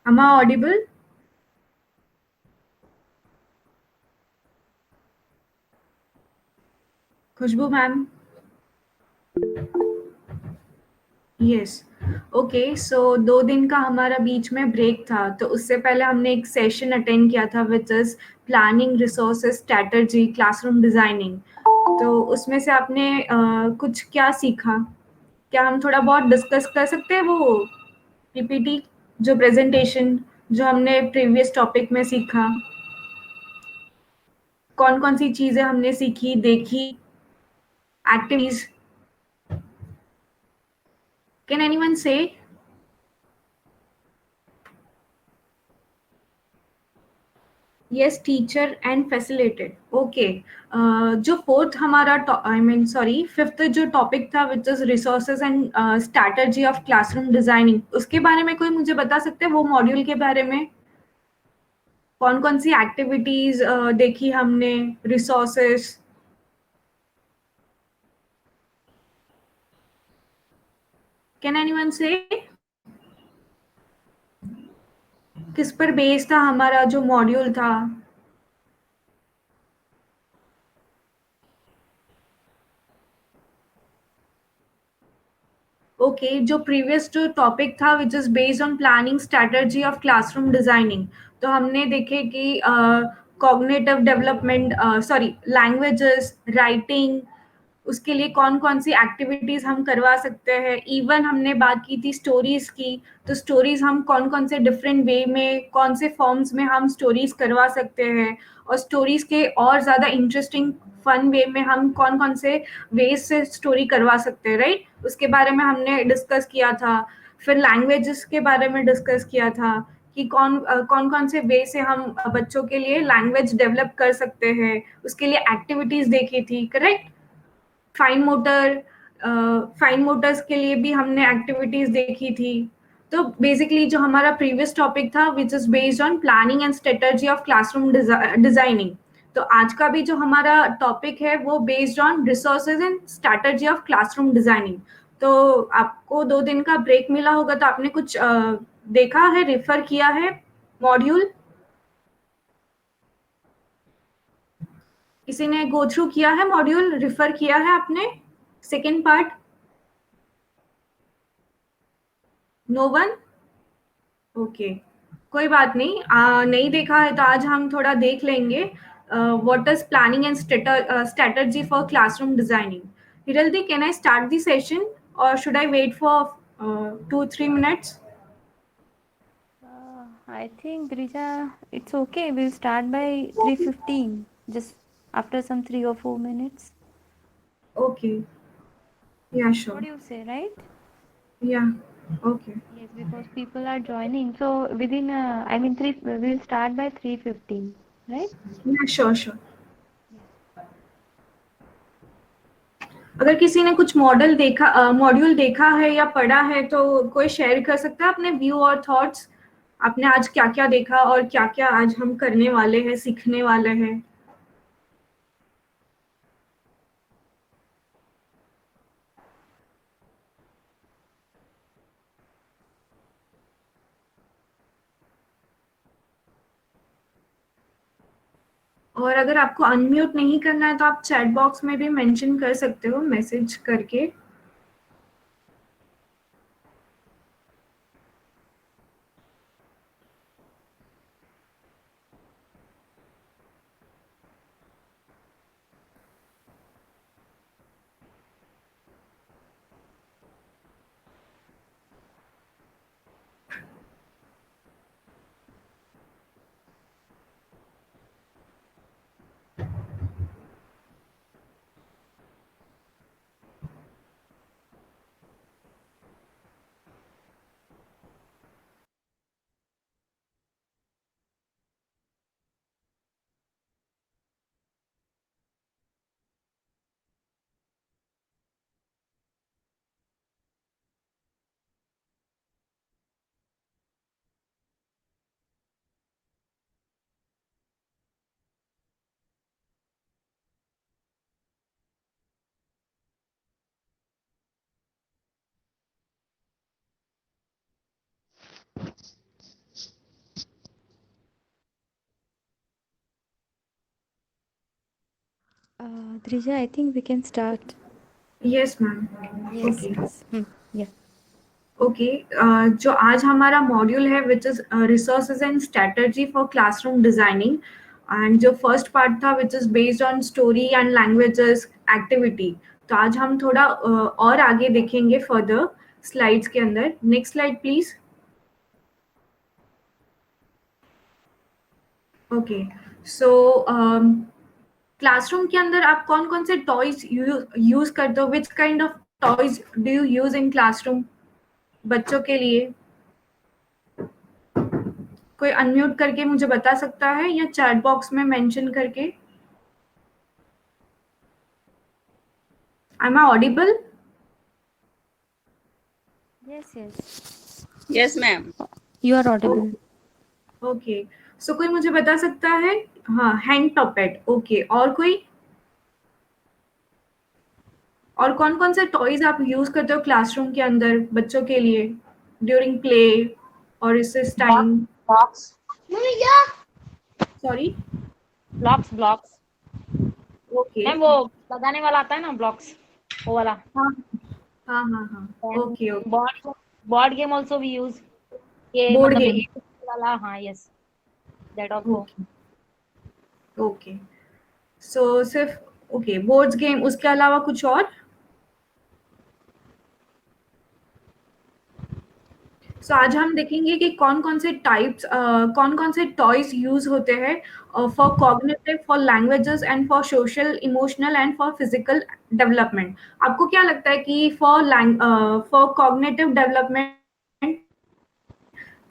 Am I audible? Khushboo ma'am? Yes. Okay, so 2 दिन का हमारा बीच में ब्रेक था, तो उससे पहले हमने एक सेशन अटेंड किया था which is planning resources strategy classroom designing. तो उसमें से आपने कुछ क्या सीखा? क्या हम थोड़ा बहुत डिस्कस कर सकते हैं वो पीपीटी, जो प्रेजेंटेशन जो हमने प्रीवियस टॉपिक में सीखा? कौन कौन सी चीजें हमने सीखी, देखी, एक्टिविटीज? कैन एनीवन से? Yes, teacher and facilitate. Okay. जो फोर्थ हमारा आई मीन सॉरी फिफ्थ जो टॉपिक था which is resources and strategy of classroom designing, उसके बारे में कोई मुझे बता सकते हैं वो मॉड्यूल के बारे में? कौन कौन सी एक्टिविटीज देखी हमने? रिसोर्सेज? कैन एनीवन से? किस पर बेस्ड था हमारा जो मॉड्यूल था? ओके, जो प्रीवियस जो टॉपिक था which is based on planning strategy of classroom designing, तो हमने देखे कि cognitive development, sorry languages, writing, उसके लिए कौन कौन सी एक्टिविटीज हम करवा सकते हैं। इवन हमने बात की थी स्टोरीज की, तो स्टोरीज हम कौन कौन से डिफरेंट वे में, कौन से फॉर्म्स में हम स्टोरीज करवा सकते हैं, और स्टोरीज के और ज्यादा इंटरेस्टिंग फन वे में हम कौन कौन से वेज से स्टोरी करवा सकते हैं, राइट? उसके बारे में हमने डिस्कस किया था। फिर लैंग्वेजेस के बारे में डिस्कस किया था कि कौन कौन से वे से हम बच्चों के लिए लैंग्वेज डेवलप कर सकते हैं, उसके लिए एक्टिविटीज देखी थी, correct? Fine motor, fine Motors के लिए भी हमने एक्टिविटीज देखी थी। तो बेसिकली जो हमारा प्रीवियस टॉपिक था which is based on planning and strategy of classroom designing, तो आज का भी जो हमारा टॉपिक है वो based on resources and strategy of classroom designing. तो आपको 2 दिन का ब्रेक मिला होगा, तो आपने कुछ देखा है, रेफर किया है मॉड्यूल? किसी ने गो थ्रू किया है मॉड्यूल, रेफर किया है आपने second part? No one? Okay, कोई बात नहीं। नहीं देखा है तो आज हम थोड़ा देख लेंगे। What is planning and strategy for classroom designing? हिरल्दी, can I start the session और should I wait for 2-3 minutes? I think Grija, it's okay. We'll start by 3:15, just after some 3 or 4 minutes. Okay, या What sure, do you say, right? या okay, Yes, because people are joining. So within, I mean, we'll start by 3:15, right? या sure sure. Yes. अगर किसी ने कुछ module देखा है या पढ़ा है तो कोई शेयर कर सकता है अपने व्यू और थॉट्स। आपने आज क्या क्या देखा और क्या क्या आज हम करने वाले हैं, सीखने वाले हैं? और अगर आपको अनम्यूट नहीं करना है तो आप चैट बॉक्स में भी मेंशन कर सकते हो मैसेज करके। Drija, I think we can start. Yes ma'am. Yes, okay. yes. Yeah. Okay. जो आज हमारा मॉड्यूल है which is resources and strategy for classroom designing, and जो फर्स्ट पार्ट था which is based on story and languages activity. तो आज हम थोड़ा और आगे देखेंगे फर्दर स्लाइड्स के अंदर. Next slide please. Okay. So classroom के अंदर आप कौन कौन से टॉयज यूज करते हो? Which kind of toys do you use in classroom बच्चों के लिए? कोई अनम्यूट करके मुझे बता सकता है या चैट बॉक्स में मेंशन करके? Am I audible? Yes, yes. Yes, ma'am. You are audible. Okay. So कोई मुझे बता सकता है? हाँ, हैंड टॉपेट. ओके. और कोई? और कौन कौन से टॉयज आप यूज करते हो क्लासरूम के अंदर बच्चों के लिए ड्यूरिंग प्ले और recess time? Blocks. Sorry. Blocks. Okay. Ma'am वो लगाने वाला आता है ना ब्लॉक्स, वो वाला. हाँ हाँ हाँ हाँ. Okay okay. Board game also we use. ये Board मतलब game. ये वाला. हाँ, yes, that also. Okay okay. So सिर्फ ओके बोर्ड्स गेम, उसके अलावा कुछ और? सो आज हम देखेंगे कि कौन कौन से टाइप्स, कौन कौन से टॉयज यूज होते हैं for cognitive, for languages and for social, emotional and for physical development. आपको क्या लगता है कि for cognitive development,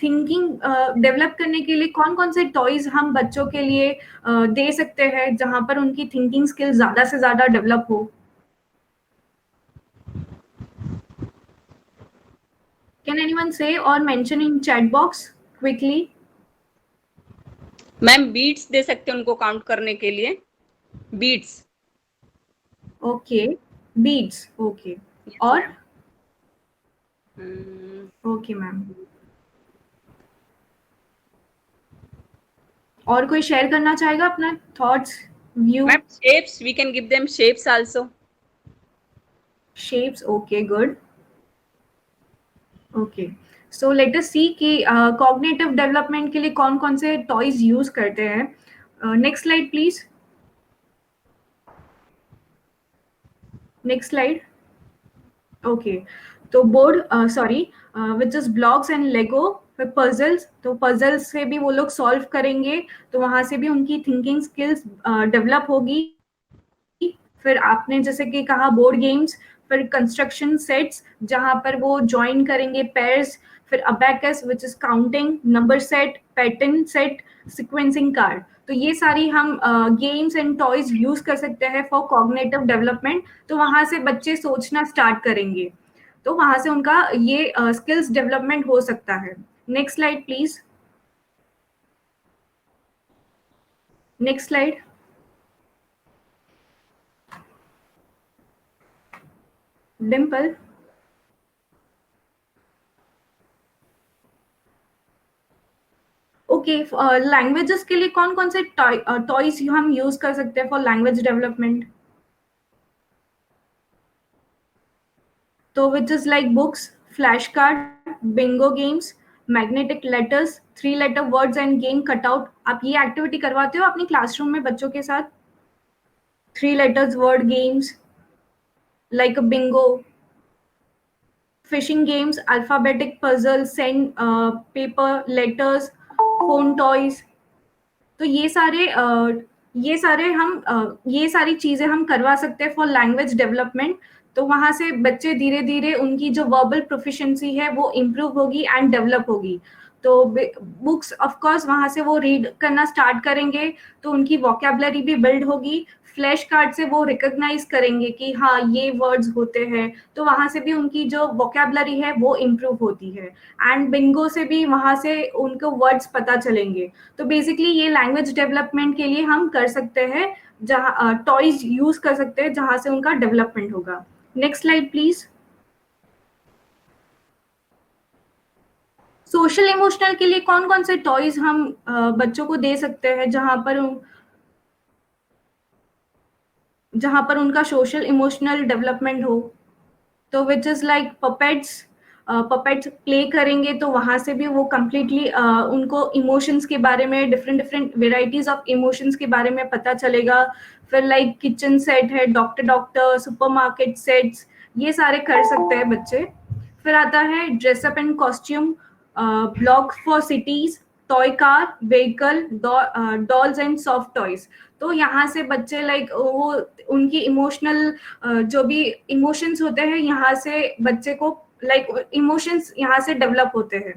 thinking develop करने के लिए कौन कौन से टॉयज हम बच्चों के लिए दे सकते हैं जहां पर उनकी थिंकिंग स्किल ज्यादा से ज्यादा डेवलप हो? Can anyone say or mention in chat box quickly? Ma'am beads दे सकते हैं उनको काउंट करने के लिए. Beads. Okay, beads. Okay. Yes, और? ma'am. Okay, ma'am. और कोई शेयर करना चाहेगा अपना thoughts, view? Ma'am, shapes, we can give them shapes also. Shapes. Okay, good. Okay. So let us see कि कॉग्निटिव डेवलपमेंट के लिए कौन कौन से टॉयज यूज करते हैं. Next slide please. Next slide. Okay. तो board sorry which is blocks and Lego, puzzles. तो पजल्स से भी वो लोग सॉल्व करेंगे, तो वहां से भी उनकी थिंकिंग स्किल्स डेवलप होगी. फिर आपने जैसे कि कहा बोर्ड गेम्स, फिर कंस्ट्रक्शन सेट्स जहां पर वो ज्वाइन करेंगे पेयर्स, फिर abacus which is counting, number set, pattern set, sequencing card. तो ये सारी हम गेम्स एंड टॉयज यूज कर सकते हैं फॉर कॉग्निटिव डेवलपमेंट. तो वहां से बच्चे सोचना स्टार्ट करेंगे, तो वहां से उनका ये स्किल्स डेवलपमेंट हो सकता है. Next slide please. Next slide. Dimple. Okay. Languages के लिए कौन कौन से टॉयज हम यूज कर सकते हैं फॉर लैंग्वेज डेवलपमेंट? तो which is like books, flash card, bingo games, magnetic letters, 3 letter words and game cutout. आप ये एक्टिविटी करवाते हो अपनी क्लासरूम में बच्चों के साथ? 3 letters word games like a bingo, fishing games, alphabetic puzzles, send paper, letters, phone toys. तो ये सारी चीजें हम करवा सकते हैं फॉर लैंग्वेज डेवलपमेंट. तो वहां से बच्चे धीरे धीरे उनकी जो वर्बल प्रोफिशिएंसी है वो इम्प्रूव होगी एंड डेवलप होगी. तो बुक्स ऑफ कोर्स वहां से वो रीड करना स्टार्ट करेंगे, तो उनकी वोकैबुलरी भी बिल्ड होगी. फ्लैश कार्ड से वो रिकॉग्नाइज करेंगे कि हाँ ये वर्ड्स होते हैं, तो वहां से भी उनकी जो वोकैबुलरी है वो इम्प्रूव होती है. एंड बिंगो से भी वहां से उनको वर्ड्स पता चलेंगे. तो बेसिकली ये लैंग्वेज डेवलपमेंट के लिए हम कर सकते हैं, जहाँ टॉयज यूज कर सकते हैं जहां से उनका डेवलपमेंट होगा. Next slide please. Social emotional के लिए कौन कौन से टॉयज हम बच्चों को दे सकते हैं जहां पर जहाँ पर उनका सोशल इमोशनल डेवलपमेंट हो, तो which is like puppets. Puppets play करेंगे तो वहाँ से भी वो कम्प्लीटली उनको इमोशंस के बारे में, different different varieties of emotions के बारे में पता चलेगा। फिर लाइक किचन सेट है, डॉक्टर डॉक्टर, सुपरमार्केट सेट्स, ये सारे कर सकते हैं बच्चे। फिर आता है dress up and costume, block for cities, toy car, vehicle, dolls and soft toys. तो यहाँ से बच्चे लाइक वो उनकी इमोशनल जो भी इमोशंस होते हैं, यहाँ से बच्चे को लाइक इमोशंस यहाँ से डेवलप होते हैं।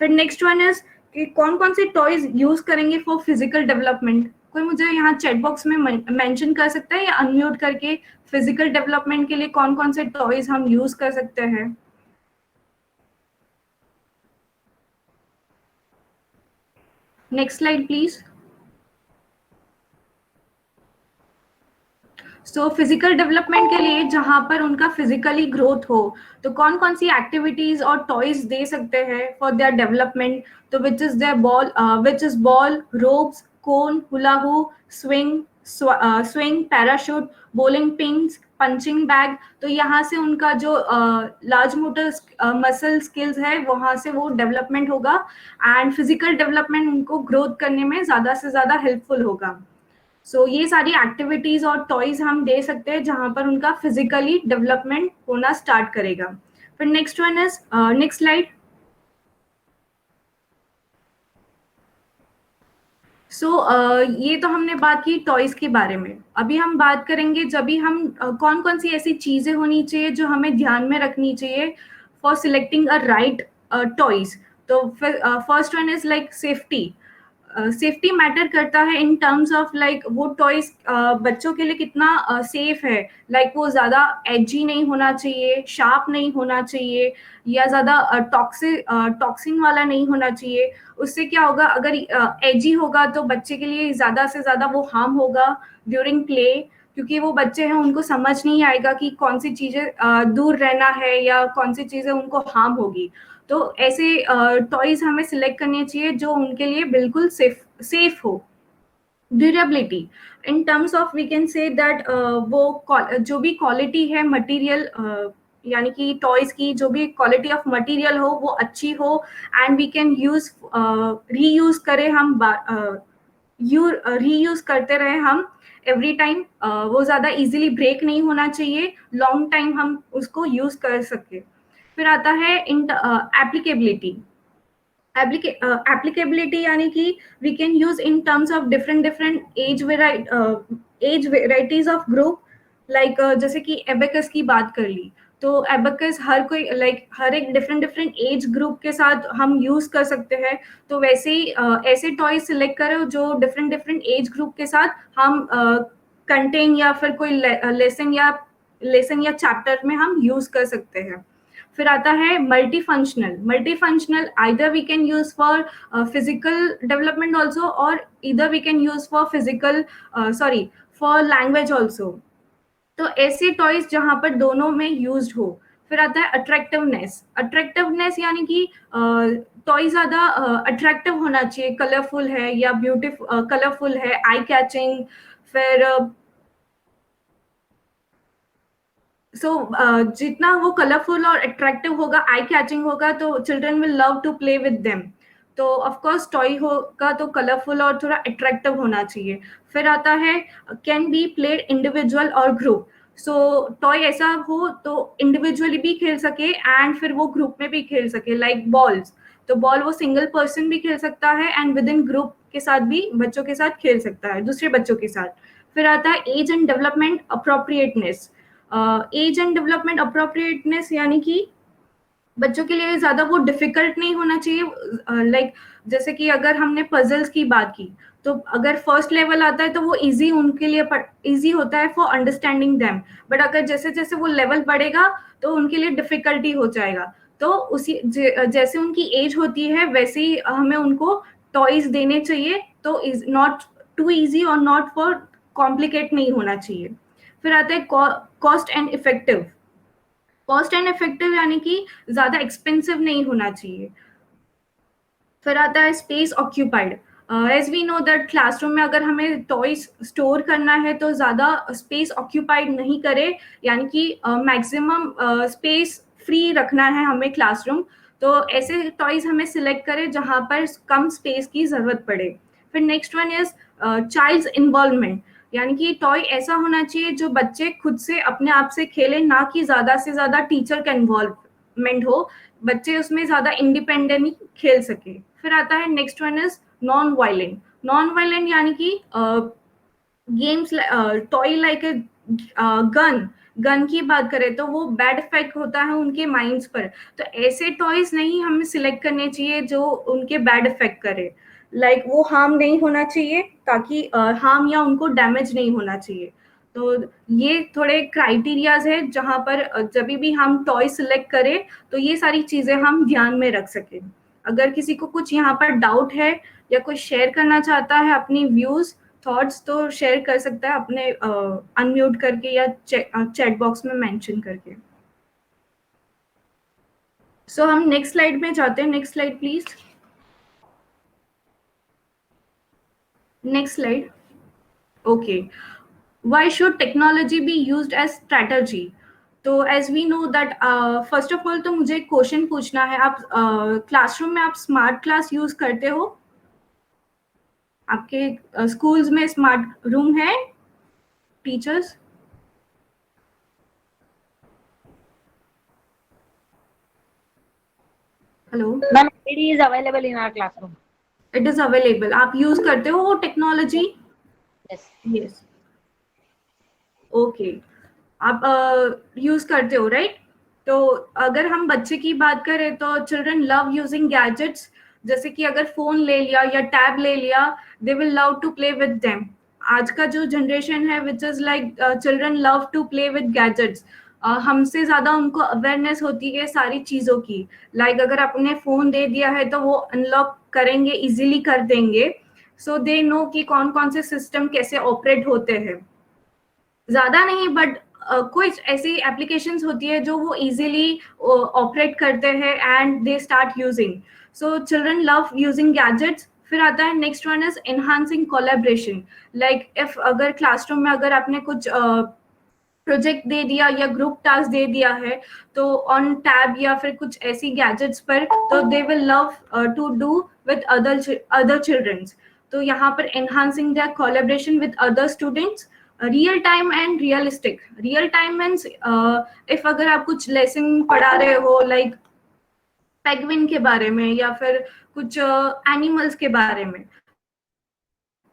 फिर नेक्स्ट वन इज कि कौन कौन से टॉयज यूज करेंगे फॉर फिजिकल डेवलपमेंट। कोई मुझे यहाँ चैट बॉक्स में मेंशन कर सकता है या अनम्यूट करके, फिजिकल डेवलपमेंट के लिए कौन कौन से टॉयज हम यूज कर सकते हैं। Next slide please. So physical development के लिए जहाँ पर उनका फिजिकली ग्रोथ हो, तो कौन कौन सी एक्टिविटीज और टॉयज दे सकते हैं फॉर देयर डेवलपमेंट। तो which is there ball, which is ball, ropes, cone, hula hoop, swing, parachute, bowling pins, punching bag. तो यहाँ से उनका जो लार्ज मोटर मसल स्किल्स है वहाँ से वो डेवलपमेंट होगा, एंड फिजिकल डेवलपमेंट उनको ग्रोथ करने में ज़्यादा से ज़्यादा हेल्पफुल होगा। सो ये सारी एक्टिविटीज और टॉयज हम दे सकते हैं जहां पर उनका फिजिकली डेवलपमेंट होना स्टार्ट करेगा। फिर next one is, next slide. So ये तो हमने बात की टॉयज के बारे में। अभी हम बात करेंगे जब भी हम कौन कौन सी ऐसी चीजें होनी चाहिए जो हमें ध्यान में रखनी चाहिए for selecting a right toys. तो first one is like safety. Safety matter करता है इन टर्म्स ऑफ लाइक वो टॉयज बच्चों के लिए कितना सेफ है। लाइक वो ज़्यादा एजी नहीं होना चाहिए, शार्प नहीं होना चाहिए, या ज़्यादा टॉक्सिन वाला नहीं होना चाहिए। उससे क्या होगा, अगर एजी होगा तो बच्चे के लिए ज़्यादा से ज़्यादा वो हार्म होगा ड्यूरिंग प्ले, क्योंकि वो बच्चे हैं, उनको समझ नहीं आएगा कि कौन सी चीज़ें दूर रहना है या कौन सी चीज़ें उनको हार्म होगी। तो ऐसे टॉयज हमें सिलेक्ट करने चाहिए जो उनके लिए बिल्कुल सेफ हो। Durability in terms of we can say that वो जो भी क्वालिटी है मटेरियल, यानी कि टॉयज की जो भी क्वालिटी ऑफ मटेरियल हो वो अच्छी हो, and we can use reuse करें हम, रीयूज करते रहे हम एवरी टाइम। वो ज़्यादा इजीली ब्रेक नहीं होना चाहिए, लॉन्ग टाइम हम उसको यूज कर सके। फिर आता है एप्लीकेबिलिटी। एप्लीकेबिलिटी यानी कि we can use in terms of different as varieties of group. Like जैसे कि एबेकस की बात कर ली, तो एबेकस हर कोई लाइक हर एक डिफरेंट एज ग्रुप के साथ हम यूज कर सकते हैं। तो वैसे ही ऐसे टॉय सिलेक्ट करो जो डिफरेंट एज ग्रुप के साथ हम कंटेन या फिर कोई लेसन या चैप्टर में हम यूज कर सकते हैं। फिर आता है multi functional either we can use for physical development also, और इधर we can use for for language also. तो ऐसे टॉयज जहां पर दोनों में यूज हो। फिर आता है अट्रैक्टिवनेस यानी कि टॉय ज्यादा अट्रैक्टिव होना चाहिए, कलरफुल है या ब्यूटीफुल कलरफुल है, आई कैचिंग। फिर जितना वो कलरफुल और अट्रैक्टिव होगा, आई कैचिंग होगा, तो children will love to play with them. तो ऑफ कोर्स टॉय होगा तो कलरफुल और थोड़ा अट्रैक्टिव होना चाहिए। फिर आता है कैन बी प्लेड इंडिविजुअल और ग्रुप। सो टॉय ऐसा हो तो इंडिविजुअली भी खेल सके एंड फिर वो ग्रुप में भी खेल सके, लाइक बॉल्स। तो बॉल वो सिंगल पर्सन भी खेल सकता है एंड विद इन ग्रुप के साथ भी बच्चों के साथ खेल सकता है, दूसरे बच्चों के साथ। फिर आता है age and development appropriateness. Age and development appropriateness यानी कि बच्चों के लिए ज्यादा वो डिफिकल्ट नहीं होना चाहिए। लाइक जैसे कि अगर हमने पजल्स की बात की, तो अगर फर्स्ट लेवल आता है तो वो इजी उनके लिए इजी होता है फॉर अंडरस्टैंडिंग देम। बट अगर जैसे जैसे वो लेवल बढ़ेगा तो उनके लिए डिफिकल्टी हो जाएगा। तो उसी जैसे उनकी एज होती है वैसे ही हमें उनको टॉयज देने चाहिए, तो इज नॉट टू इजी और नॉट फॉर कॉम्प्लिकेट नहीं होना चाहिए। फिर आता है cost and effective. Cost and effective यानी कि ज्यादा एक्सपेंसिव नहीं होना चाहिए। फिर आता है space occupied. As we know that classroom में अगर हमें टॉयज स्टोर करना है तो ज़्यादा स्पेस ऑक्यूपाइड नहीं करे, यानी कि मैक्सिमम स्पेस फ्री रखना है हमें क्लासरूम। तो ऐसे टॉयज हमें सिलेक्ट करें जहाँ पर कम स्पेस की ज़रूरत पड़े। फिर next one is child's involvement, यानी कि टॉय ऐसा होना चाहिए जो बच्चे खुद से अपने आप से खेले, ना कि ज़्यादा से ज़्यादा टीचर का इन्वॉल्वमेंट हो, बच्चे उसमें ज़्यादा इंडिपेंडेंटली खेल सके। फिर आता है next one is non violent. Non violent यानी कि games toy like gun, gun की बात करें तो वो बैड इफेक्ट होता है उनके माइंड्स पर। तो ऐसे टॉयज नहीं हमें सिलेक्ट करने चाहिए जो उनके बैड इफेक्ट करे, लाइक वो हार्म नहीं होना चाहिए, ताकि हार्म या उनको डैमेज नहीं होना चाहिए। तो ये थोड़े क्राइटेरियाज है जहाँ पर जब भी हम टॉय सिलेक्ट करें तो ये सारी चीजें हम ध्यान में रख सकें। अगर किसी को कुछ यहाँ पर डाउट है या कोई शेयर करना चाहता है अपनी व्यूज थॉट्स, तो शेयर कर सकता है अपने अनम्यूट करके या चैट बॉक्स में मेंशन करके। सो हम नेक्स्ट स्लाइड में जाते हैं। Next slide please. Next slide. Okay, why should technology be used as strategy? तो as we know that first of all तो मुझे एक क्वेश्चन पूछना है, आप क्लासरूम में आप स्मार्ट क्लास यूज करते हो? आपके स्कूल्स में स्मार्ट रूम है teachers? Hello Ma'am, it is available in our classroom. It is available, आप यूज करते हो वो टेक्नोलॉजी? Yes. यस, ओके, आप यूज करते हो राइट? तो अगर हम बच्चे की बात करें तो चिल्ड्रन लव यूजिंग गैजेट्स, जैसे कि अगर फोन ले लिया या टैब ले लिया, they will love to play with them. आज का जो जनरेशन है which is like children love to play with gadgets, हमसे ज्यादा उनको अवेयरनेस होती है सारी चीजों की। लाइक अगर आपने फोन दे दिया है तो वो अनलॉक करेंगे, इजीली कर देंगे। सो दे नो कि कौन कौन से सिस्टम कैसे ऑपरेट होते हैं। ज्यादा नहीं बट कुछ ऐसी एप्लीकेशंस होती है जो वो इजीली ऑपरेट करते हैं and they start using. So children love using gadgets. फिर आता है next one is enhancing collaboration. Like if अगर क्लासरूम में अगर आपने कुछ प्रोजेक्ट दे दिया या ग्रुप टास्क दे दिया है तो ऑन टैब या फिर कुछ ऐसी गैजेट्स पर, तो they will love to do with other childrens. तो यहाँ पर enhancing their collaboration with other students. Real time and realistic. Real time means if अगर आप कुछ लेसन पढ़ा रहे हो लाइक पेंगुइन के बारे में या फिर कुछ एनिमल्स के बारे में,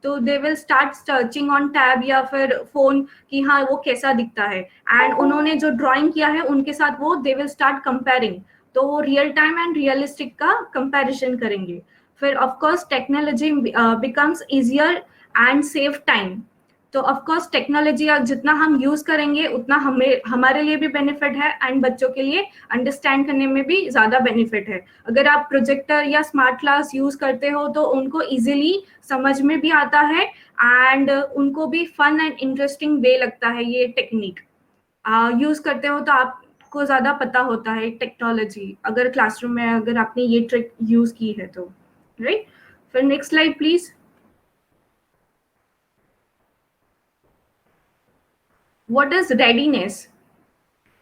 तो they will start searching on tab या फिर फोन कि हाँ वो कैसा दिखता है, एंड उन्होंने जो ड्राइंग किया है उनके साथ वो दे विल स्टार्ट कंपेयरिंग। तो वो रियल टाइम एंड रियलिस्टिक का कंपैरिजन करेंगे। फिर of course technology becomes easier and save time. तो ऑफ कोर्स टेक्नोलॉजी जितना हम यूज करेंगे उतना हमें हमारे लिए भी बेनिफिट है एंड बच्चों के लिए अंडरस्टैंड करने में भी ज्यादा बेनिफिट है। अगर आप प्रोजेक्टर या स्मार्ट क्लास यूज करते हो तो उनको इजीली समझ में भी आता है एंड उनको भी फन एंड इंटरेस्टिंग वे लगता है। ये टेक्निक यूज करते हो तो आपको ज्यादा पता होता है टेक्नोलॉजी, अगर क्लासरूम में अगर आपने ये ट्रिक यूज की है तो, राइट? फिर next slide please. What is readiness?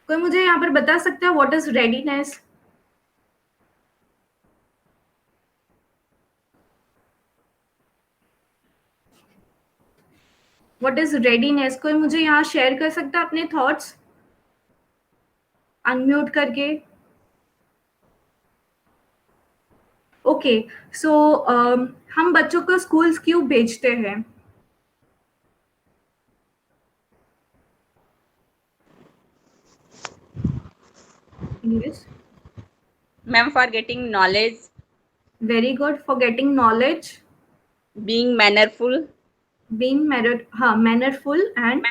कोई मुझे यहाँ पर बता सकता है what is readiness? What is readiness? कोई मुझे यहाँ शेयर कर सकता है अपने थॉट्स अनम्यूट करके? ओके, सो हम बच्चों को स्कूल्स क्यों भेजते हैं? Yes. Ma'am, for getting knowledge, Very good. For getting knowledge, being mannerful, being mannerful and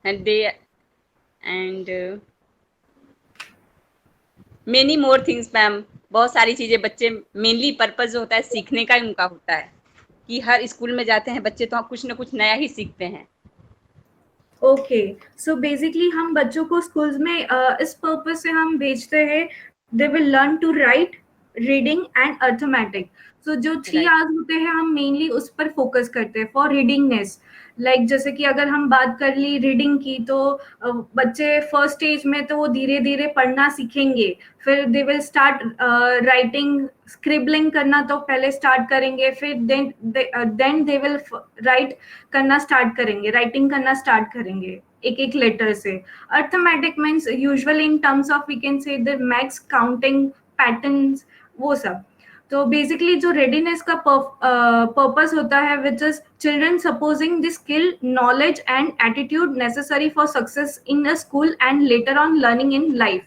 and they and many more things, ma'am. बहुत सारी चीजें बच्चे मेनली पर्पज जो होता है सीखने का ही उनका होता है कि हर स्कूल में जाते हैं बच्चे तो कुछ ना कुछ नया ही सीखते हैं। ओके, सो बेसिकली हम बच्चों को स्कूल्स में इस पर्पज से हम भेजते हैं, they will learn to write, reading and arithmetic. So जो 3 Right. आवर्स होते हैं हम मेनली उस पर फोकस करते हैं फॉर रीडिंगनेस। लाइक जैसे कि अगर हम बात कर ली रीडिंग की, तो बच्चे फर्स्ट स्टेज में तो वो धीरे धीरे पढ़ना सीखेंगे, फिर they will start writing, scribbling करना तो पहले स्टार्ट करेंगे, फिर देन दे विल राइट करना स्टार्ट करेंगे, राइटिंग करना स्टार्ट करेंगे एक एक लेटर से। Arithmetic means usually in terms of we can say the maths, counting, patterns, वो सब। तो बेसिकली जो रेडीनेस का पर्पस होता है which is children supposing the skill, knowledge and attitude necessary for success in a school and later on learning in life.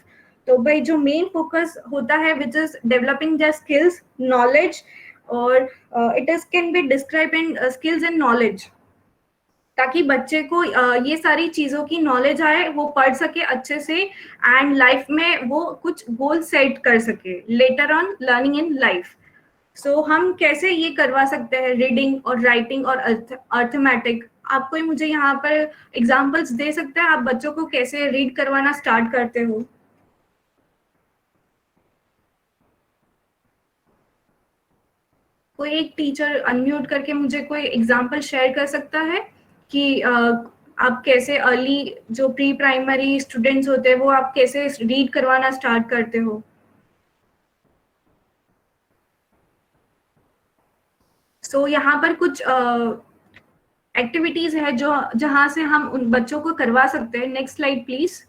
तो भाई जो मेन फोकस होता है which is developing the skills, knowledge, और it is can be describe in skills and knowledge, ताकि बच्चे को ये सारी चीजों की नॉलेज आए, वो पढ़ सके अच्छे से एंड लाइफ में वो कुछ गोल सेट कर सके later on learning in life. So हम कैसे ये करवा सकते हैं रीडिंग और राइटिंग और अर्थमेटिक? आप कोई मुझे यहाँ पर एग्जांपल्स दे सकते हैं, आप बच्चों को कैसे रीड करवाना स्टार्ट करते हो? कोई एक टीचर अनम्यूट करके मुझे कोई एग्जांपल शेयर कर सकता है कि आप कैसे अर्ली जो प्री प्राइमरी स्टूडेंट्स होते हैं वो आप कैसे रीड करवाना स्टार्ट करते हो? सो यहाँ पर कुछ एक्टिविटीज है जो जहां से हम उन बच्चों को करवा सकते हैं। Next slide please.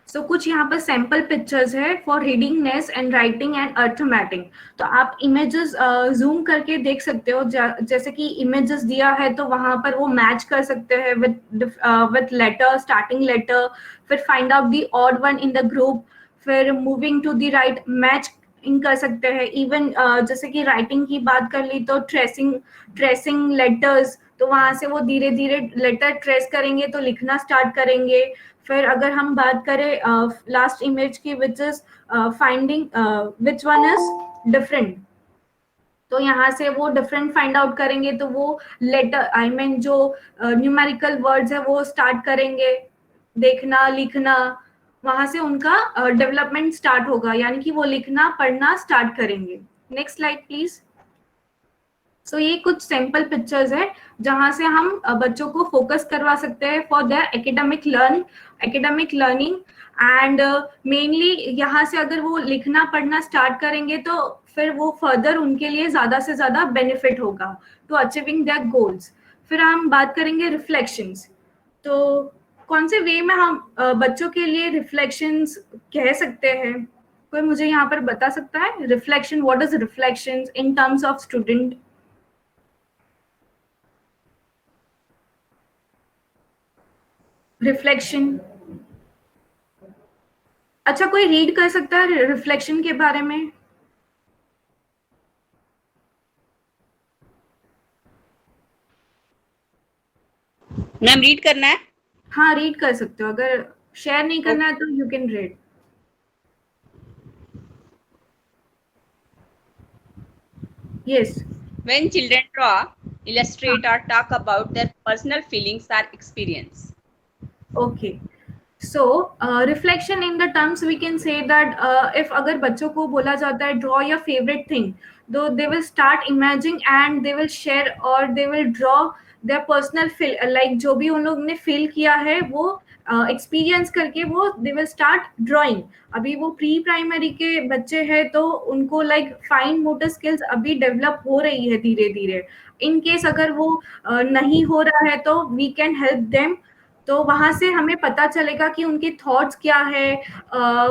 सो कुछ यहाँ पर सैंपल पिक्चर्स है for readiness and writing and arithmetic. तो आप इमेजेस जूम करके देख सकते हो, जैसे कि इमेजेस दिया है तो वहां पर वो मैच कर सकते हैं विथ लेटर, स्टार्टिंग लेटर, फिर find out the odd one in the group, फिर moving to the right match in कर सकते हैं। इवन जैसे कि राइटिंग की बात कर ली तो ट्रेसिंग लेटर्स, तो वहां से वो धीरे धीरे लेटर ट्रेस करेंगे तो लिखना स्टार्ट करेंगे। फिर अगर हम बात करें लास्ट इमेज की which is finding which one is different, तो यहाँ से वो डिफरेंट फाइंड आउट करेंगे तो वो लेटर आई मीन जो न्यूमेरिकल वर्ड्स है वो स्टार्ट करेंगे देखना, लिखना, वहां से उनका डेवलपमेंट स्टार्ट होगा, यानी कि वो लिखना पढ़ना स्टार्ट करेंगे। Next slide please. सो ये कुछ सैंपल पिक्चर्स है जहां से हम बच्चों को फोकस करवा सकते हैं for their academic learning and mainly यहाँ से अगर वो लिखना पढ़ना स्टार्ट करेंगे तो फिर वो फर्दर उनके लिए ज्यादा से ज्यादा बेनिफिट होगा टू अचीविंग देयर गोल्स। फिर हम बात करेंगे रिफ्लेक्शंस। तो कौन से वे में हम बच्चों के लिए रिफ्लेक्शंस कह सकते हैं? कोई मुझे यहाँ पर बता सकता है reflection, what is reflections in terms of student? Reflection, अच्छा कोई रीड कर सकता है रिफ्लेक्शन के बारे में? मैम रीड करना है? हाँ रीड कर सकते हो, अगर शेयर नहीं करना है तो you can read. Yes. When children draw, illustrate or talk about their personal feelings or experience. Okay. So reflection in the terms we can say that if अगर बच्चों को बोला जाता है draw your favorite thing, though they will start imagining and they will share or they will draw their personal feel, like जो भी उन लोग ने फील किया है वो एक्सपीरियंस करके वो दे विल स्टार्ट ड्राइंग। अभी वो प्री प्राइमरी के बच्चे हैं तो उनको लाइक फाइन मोटर स्किल्स अभी डेवलप हो रही है धीरे धीरे। इन केस अगर वो नहीं हो रहा है तो वी कैन हेल्प देम, तो वहां से हमें पता चलेगा कि उनके थॉट्स क्या है,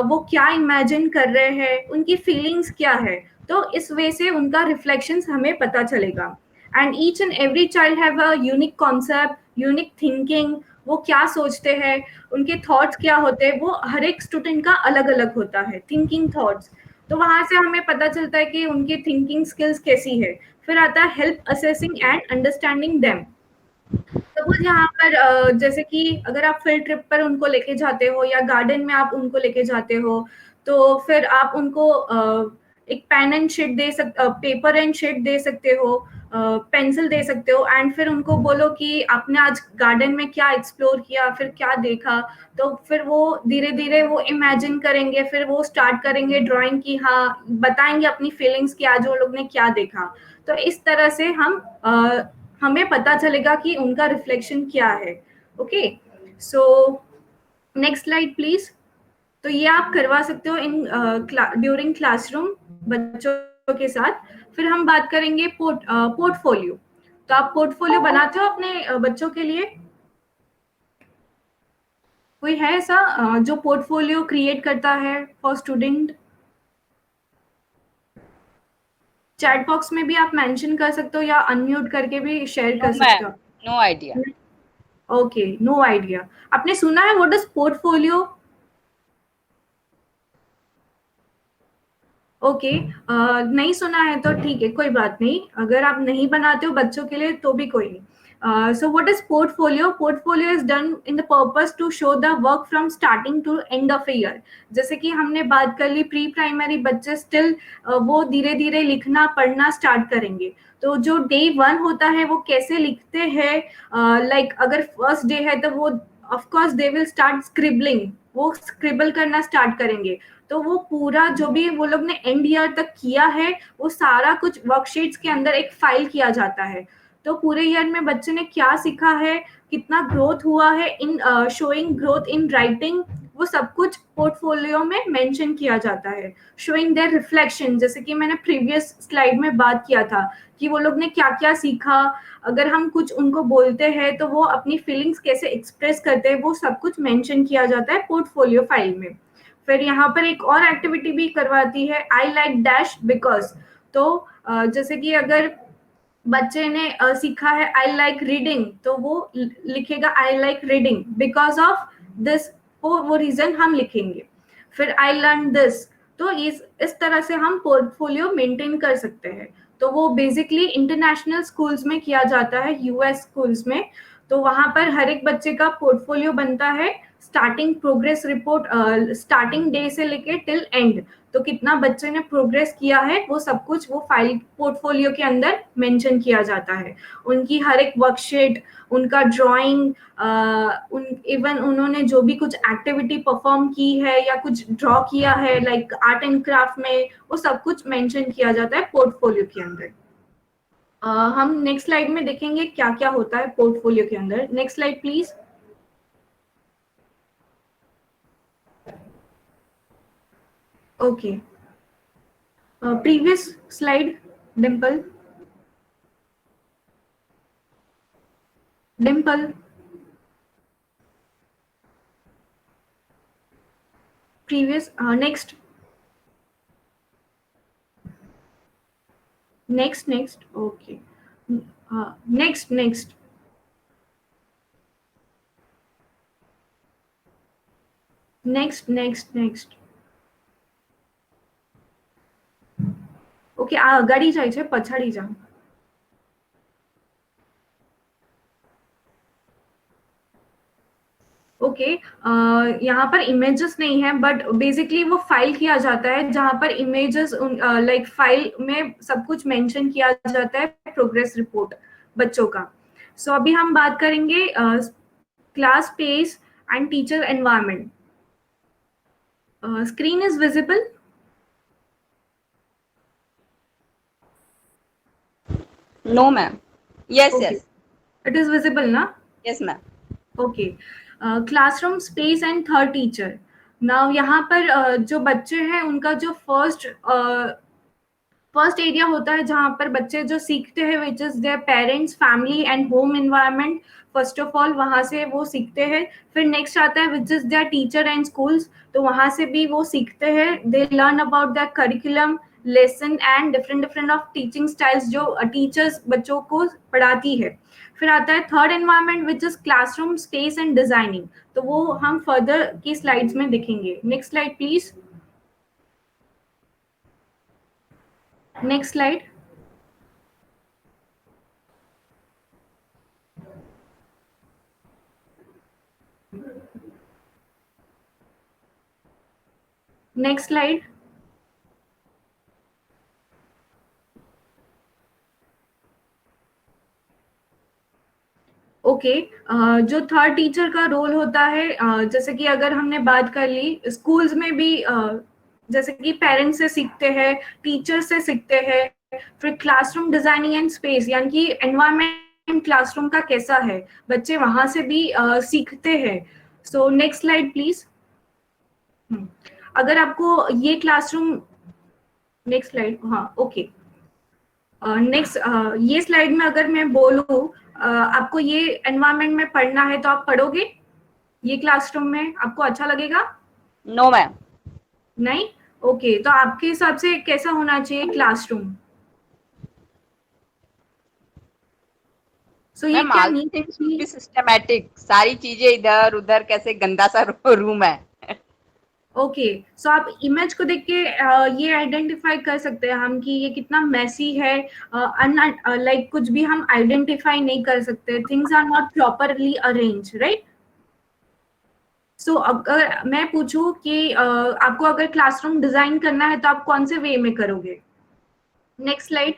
वो क्या इमेजिन कर रहे हैं, उनकी फीलिंग्स क्या है, तो इस वे से उनका रिफ्लेक्शंस हमें पता चलेगा। And each and every child have a unique concept, unique thinking, वो क्या सोचते हैं, उनके थॉट्स क्या होते हैं, वो हर एक स्टूडेंट का अलग अलग होता है थिंकिंग थॉट्स। तो वहां से हमें पता चलता है कि उनकी थिंकिंग स्किल्स कैसी है। फिर आता है help assessing and understanding them. Suppose यहाँ पर जैसे कि अगर आप फील्ड ट्रिप पर उनको लेके जाते हो या गार्डन में आप उनको लेके जाते हो, तो फिर आप उनको एक पेन एंड शीट दे सकते, पेपर एंड शीट दे सकते हो, पेंसिल दे सकते हो, एंड फिर उनको बोलो कि आपने आज गार्डन में क्या एक्सप्लोर किया, फिर क्या देखा। तो फिर वो धीरे धीरे वो इमेजिन करेंगे, फिर वो स्टार्ट करेंगे ड्राइंग की, हाँ बताएंगे अपनी फीलिंग्स की आज वो लोग ने क्या देखा। तो इस तरह से हमें पता चलेगा कि उनका रिफ्लेक्शन क्या है। Okay, so next slide please. तो ये आप करवा सकते हो इन ड्यूरिंग क्लासरूम बच्चों के साथ। फिर हम बात करेंगे पोर्टफोलियो। तो आप पोर्टफोलियो बनाते हो अपने बच्चों के लिए? कोई है ऐसा जो पोर्टफोलियो क्रिएट करता है फॉर स्टूडेंट? चैट बॉक्स में भी आप मेंशन कर सकते हो या अनम्यूट करके भी शेयर नो कर सकते मैम, हो। No idea. Okay, no idea. आपने सुना है व्हाट इज पोर्टफोलियो? ओके, नहीं सुना है तो ठीक है, कोई बात नहीं। अगर आप नहीं बनाते हो बच्चों के लिए तो भी कोई नहीं। So what is portfolio? Portfolio is done in the purpose to show the work from starting to end of a year. जैसे कि हमने बात कर ली, प्री प्राइमरी बच्चे स्टिल वो धीरे धीरे लिखना पढ़ना स्टार्ट करेंगे। तो जो डे 1 होता है वो कैसे लिखते हैं, लाइक अगर फर्स्ट डे है तो वो of course they will start scribbling, वो स्क्रिबल करना स्टार्ट करेंगे। तो वो पूरा जो भी वो लोग ने एंड ईयर तक किया है वो सारा कुछ वर्कशीट्स के अंदर एक फाइल किया जाता है। तो पूरे ईयर में बच्चे ने क्या सीखा है, कितना ग्रोथ हुआ है इन शोइंग ग्रोथ इन राइटिंग, वो सब कुछ पोर्टफोलियो में मेंशन किया जाता है। शोइंग देयर रिफ्लेक्शन, जैसे कि मैंने प्रीवियस स्लाइड में बात किया था कि वो लोग ने क्या क्या सीखा, अगर हम कुछ उनको बोलते हैं तो वो अपनी फीलिंग्स कैसे एक्सप्रेस करते हैं, वो सब कुछ मेंशन किया जाता है पोर्टफोलियो फाइल में। फिर यहाँ पर एक और एक्टिविटी भी करवाती है, आई लाइक डैश बिकॉज। तो जैसे कि अगर बच्चे ने सीखा है आई लाइक रीडिंग, तो वो लिखेगा I like reading because of this, वो रीजन हम लिखेंगे। फिर आई लर्न दिस। तो इस तरह से हम पोर्टफोलियो मेंटेन कर सकते हैं। तो वो बेसिकली इंटरनेशनल स्कूल्स में किया जाता है, यूएस स्कूल्स में। तो वहां पर हर एक बच्चे का पोर्टफोलियो बनता है, starting progress report, starting day से लेके टिल एंड। तो कितना बच्चे ने प्रोग्रेस किया है वो सब कुछ वो फाइल पोर्टफोलियो के अंदर मेंशन किया जाता है। उनकी हर एक वर्कशीट, उनका ड्राइंग, इवन उन्होंने जो भी कुछ एक्टिविटी परफॉर्म की है या कुछ ड्रॉ किया है लाइक आर्ट एंड क्राफ्ट में, वो सब कुछ मेंशन किया जाता है पोर्टफोलियो के अंदर। हम नेक्स्ट स्लाइड में देखेंगे क्या क्या होता है पोर्टफोलियो के अंदर। Next slide please. Okay, previous slide, Dimple. Dimple, previous, next, okay. Next, next, next, next, next. Okay, आ अगाड़ी જાય છે, પછાડી જાઓ। ओके, यहाँ पर इमेजेस नहीं है बट बेसिकली वो फाइल किया जाता है जहाँ पर इमेजेस लाइक फाइल में सब कुछ मेंशन किया जाता है प्रोग्रेस रिपोर्ट बच्चों का। सो अभी हम बात करेंगे class space and teacher environment. Screen is visible? No ma'am. Yes Okay. Yes it is visible ना? Yes ma'am. Okay, classroom space and third teacher. Now यहाँ पर जो बच्चे हैं उनका जो फर्स्ट एरिया होता है जहाँ पर बच्चे जो सीखते हैं विच is their parents, family and home environment. First of all वहाँ से वो सीखते हैं। फिर नेक्स्ट आता है which is there teacher and schools. तो वहाँ से भी वो सीखते हैं, they learn about the curriculum, lesson and different different of teaching styles जो टीचर्स बच्चों को पढ़ाती है। फिर आता है third environment which is classroom space and designing. तो वो हम फर्दर की स्लाइड्स में देखेंगे। Next slide please. Next slide. Next slide. Okay, जो थर्ड टीचर का रोल होता है, जैसे कि अगर हमने बात कर ली स्कूल्स में भी, जैसे कि पेरेंट्स से सीखते हैं, टीचर से सीखते हैं, फिर क्लासरूम डिजाइनिंग एंड स्पेस यानी कि एनवायरनमेंट क्लासरूम का कैसा है, बच्चे वहां से भी सीखते हैं। So next slide please. अगर आपको ये क्लासरूम, नेक्स्ट स्लाइड, हाँ ओके, नेक्स्ट ये स्लाइड में अगर मैं बोलूँ आपको ये एनवायरनमेंट में पढ़ना है तो आप पढ़ोगे ये क्लासरूम में, आपको अच्छा लगेगा? No ma'am. नहीं? ओके, तो आपके हिसाब से कैसा होना चाहिए क्लासरूम? सो ये मैम क्या all need things should be systematic, सारी चीजें इधर उधर कैसे गंदा सा रूम है। ओके, सो आप इमेज को देख के ये आइडेंटिफाई कर सकते हैं हम कि ये कितना मैसी है, लाइक कुछ भी हम आइडेंटिफाई नहीं कर सकते, things are not properly arrange, right? So अगर मैं पूछूं कि आपको अगर क्लासरूम डिजाइन करना है तो आप कौन से वे में करोगे? Next slide.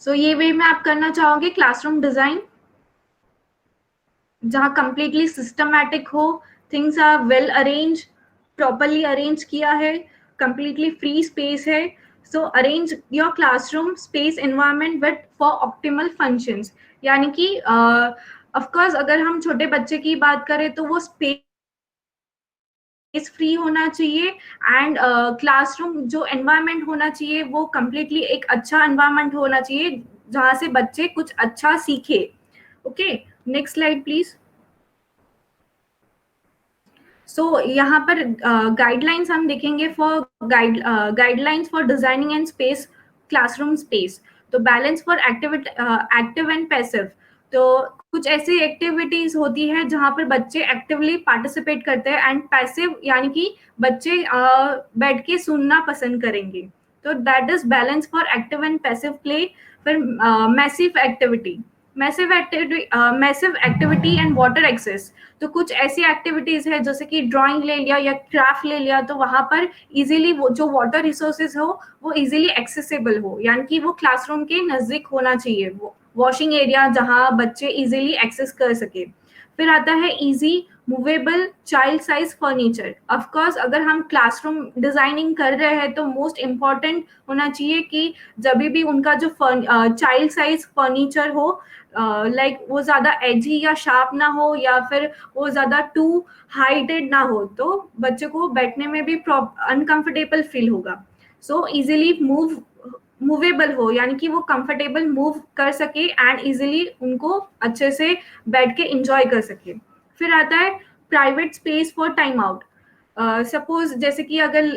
सो ये वे में आप करना चाहोगे क्लासरूम डिजाइन जहां कंप्लीटली सिस्टमैटिक हो, things are well arrange, properly arrange किया है, कंप्लीटली फ्री स्पेस है। So arrange your classroom space environment but for optimal functions, यानी कि ऑफ कोर्स अगर हम छोटे बच्चे की बात करें तो वो स्पेस फ्री होना चाहिए, एंड क्लासरूम जो एनवायरनमेंट होना चाहिए वो कंप्लीटली एक अच्छा एनवायरनमेंट होना चाहिए जहां से बच्चे कुछ अच्छा सीखे। Okay, next slide please. So यहाँ पर गाइडलाइंस हम देखेंगे for guidelines for designing and space, classroom space. तो balance for active and passive, तो कुछ ऐसी एक्टिविटीज होती है जहां पर बच्चे एक्टिवली पार्टिसिपेट करते हैं, एंड पैसिव यानी कि बच्चे बैठ के सुनना पसंद करेंगे। तो that is balance for active and passive play. फिर massive activity and water access, तो कुछ ऐसी एक्टिविटीज है जैसे कि ड्राइंग ले लिया या क्राफ्ट ले लिया, तो वहां पर इजीली वो जो वाटर रिसोर्सेज हो वो इजीली एक्सेसिबल हो, यानी कि वो क्लासरूम के नजदीक होना चाहिए, वो वॉशिंग एरिया जहां बच्चे इजीली एक्सेस कर सके। फिर आता है easy movable child size furniture. Of course अगर हम क्लासरूम डिजाइनिंग कर रहे हैं तो मोस्ट इम्पॉर्टेंट होना चाहिए कि जब भी उनका जो चाइल्ड साइज फर्नीचर हो, लाइक वो ज्यादा एजी या शार्प ना हो या फिर वो ज्यादा टू हाइटेड ना हो, तो बच्चे को बैठने में भी अनकंफर्टेबल फील होगा। सो इजीली मूवेबल हो, यानी कि वो कंफर्टेबल मूव कर सके एंड इजीली उनको अच्छे से बैठ के एंजॉय कर सके। फिर आता है private space for time out. Suppose जैसे कि अगर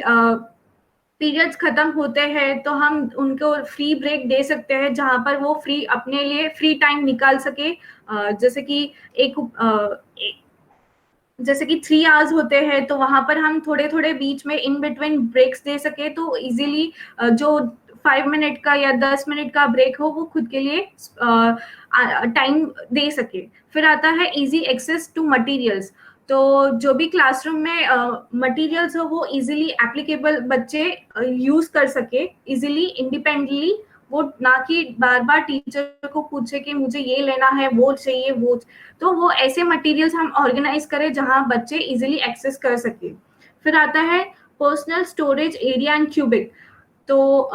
पीरियड्स खत्म होते हैं तो हम उनको फ्री ब्रेक दे सकते हैं जहां पर वो फ्री अपने लिए फ्री टाइम निकाल सके। जैसे कि जैसे कि 3 आवर्स होते हैं तो वहां पर हम थोड़े थोड़े बीच में इन बिटवीन ब्रेक्स दे सके, तो इजीली जो 5 मिनट का या 10 मिनट का ब्रेक हो वो खुद के लिए टाइम दे सके। फिर आता है इजी एक्सेस टू मटेरियल्स, तो जो भी क्लासरूम में मटेरियल्स हो वो इजीली एप्लीकेबल बच्चे यूज कर सके इजीली इंडिपेंडेंटली, वो ना कि बार बार टीचर को पूछे कि मुझे ये लेना है, वो चाहिए, वो, तो वो ऐसे मटेरियल्स हम ऑर्गेनाइज करें जहां बच्चे इजीली एक्सेस कर सके। फिर आता है personal storage area and cubic, तो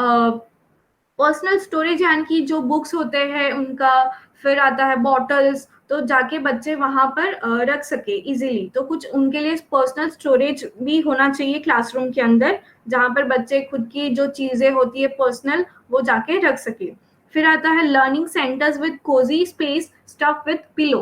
पर्सनल स्टोरेज यानी कि जो बुक्स होते हैं उनका, फिर आता है बॉटल्स, तो जाके बच्चे वहां पर रख सके इजीली, तो कुछ उनके लिए पर्सनल स्टोरेज भी होना चाहिए क्लासरूम के अंदर जहां पर बच्चे खुद की जो चीजें होती है पर्सनल वो जाके रख सके। फिर आता है learning centres with cosy space stuff with pillow.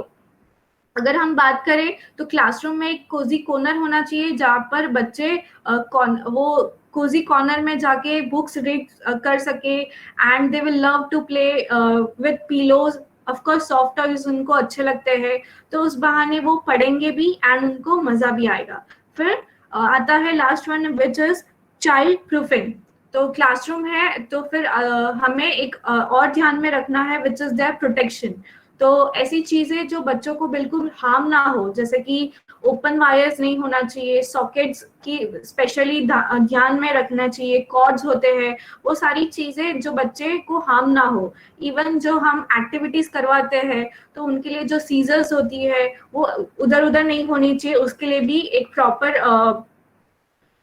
अगर हम बात करें तो क्लासरूम में एक कोजी कॉर्नर होना चाहिए जहाँ पर बच्चे वो कोजी कॉर्नर में जाके बुक्स रीड कर सके, and they will love to play with pillows. Of course soft toys उनको अच्छे लगते हैं, तो उस बहाने वो पढ़ेंगे भी एंड उनको मजा भी आएगा। फिर आता है last one which is child proofing. तो क्लासरूम है तो फिर हमें एक और ध्यान में रखना है विच इज देयर प्रोटेक्शन। तो ऐसी चीजें जो बच्चों को बिल्कुल हार्म ना हो, जैसे कि ओपन वायर्स नहीं होना चाहिए, सॉकेट्स की स्पेशली ध्यान में रखना चाहिए, कॉर्ड्स होते हैं, वो सारी चीजें जो बच्चे को हार्म ना हो। इवन जो हम एक्टिविटीज करवाते हैं तो उनके लिए जो सीजर्स होती है वो उधर उधर नहीं होनी चाहिए, उसके लिए भी एक प्रॉपर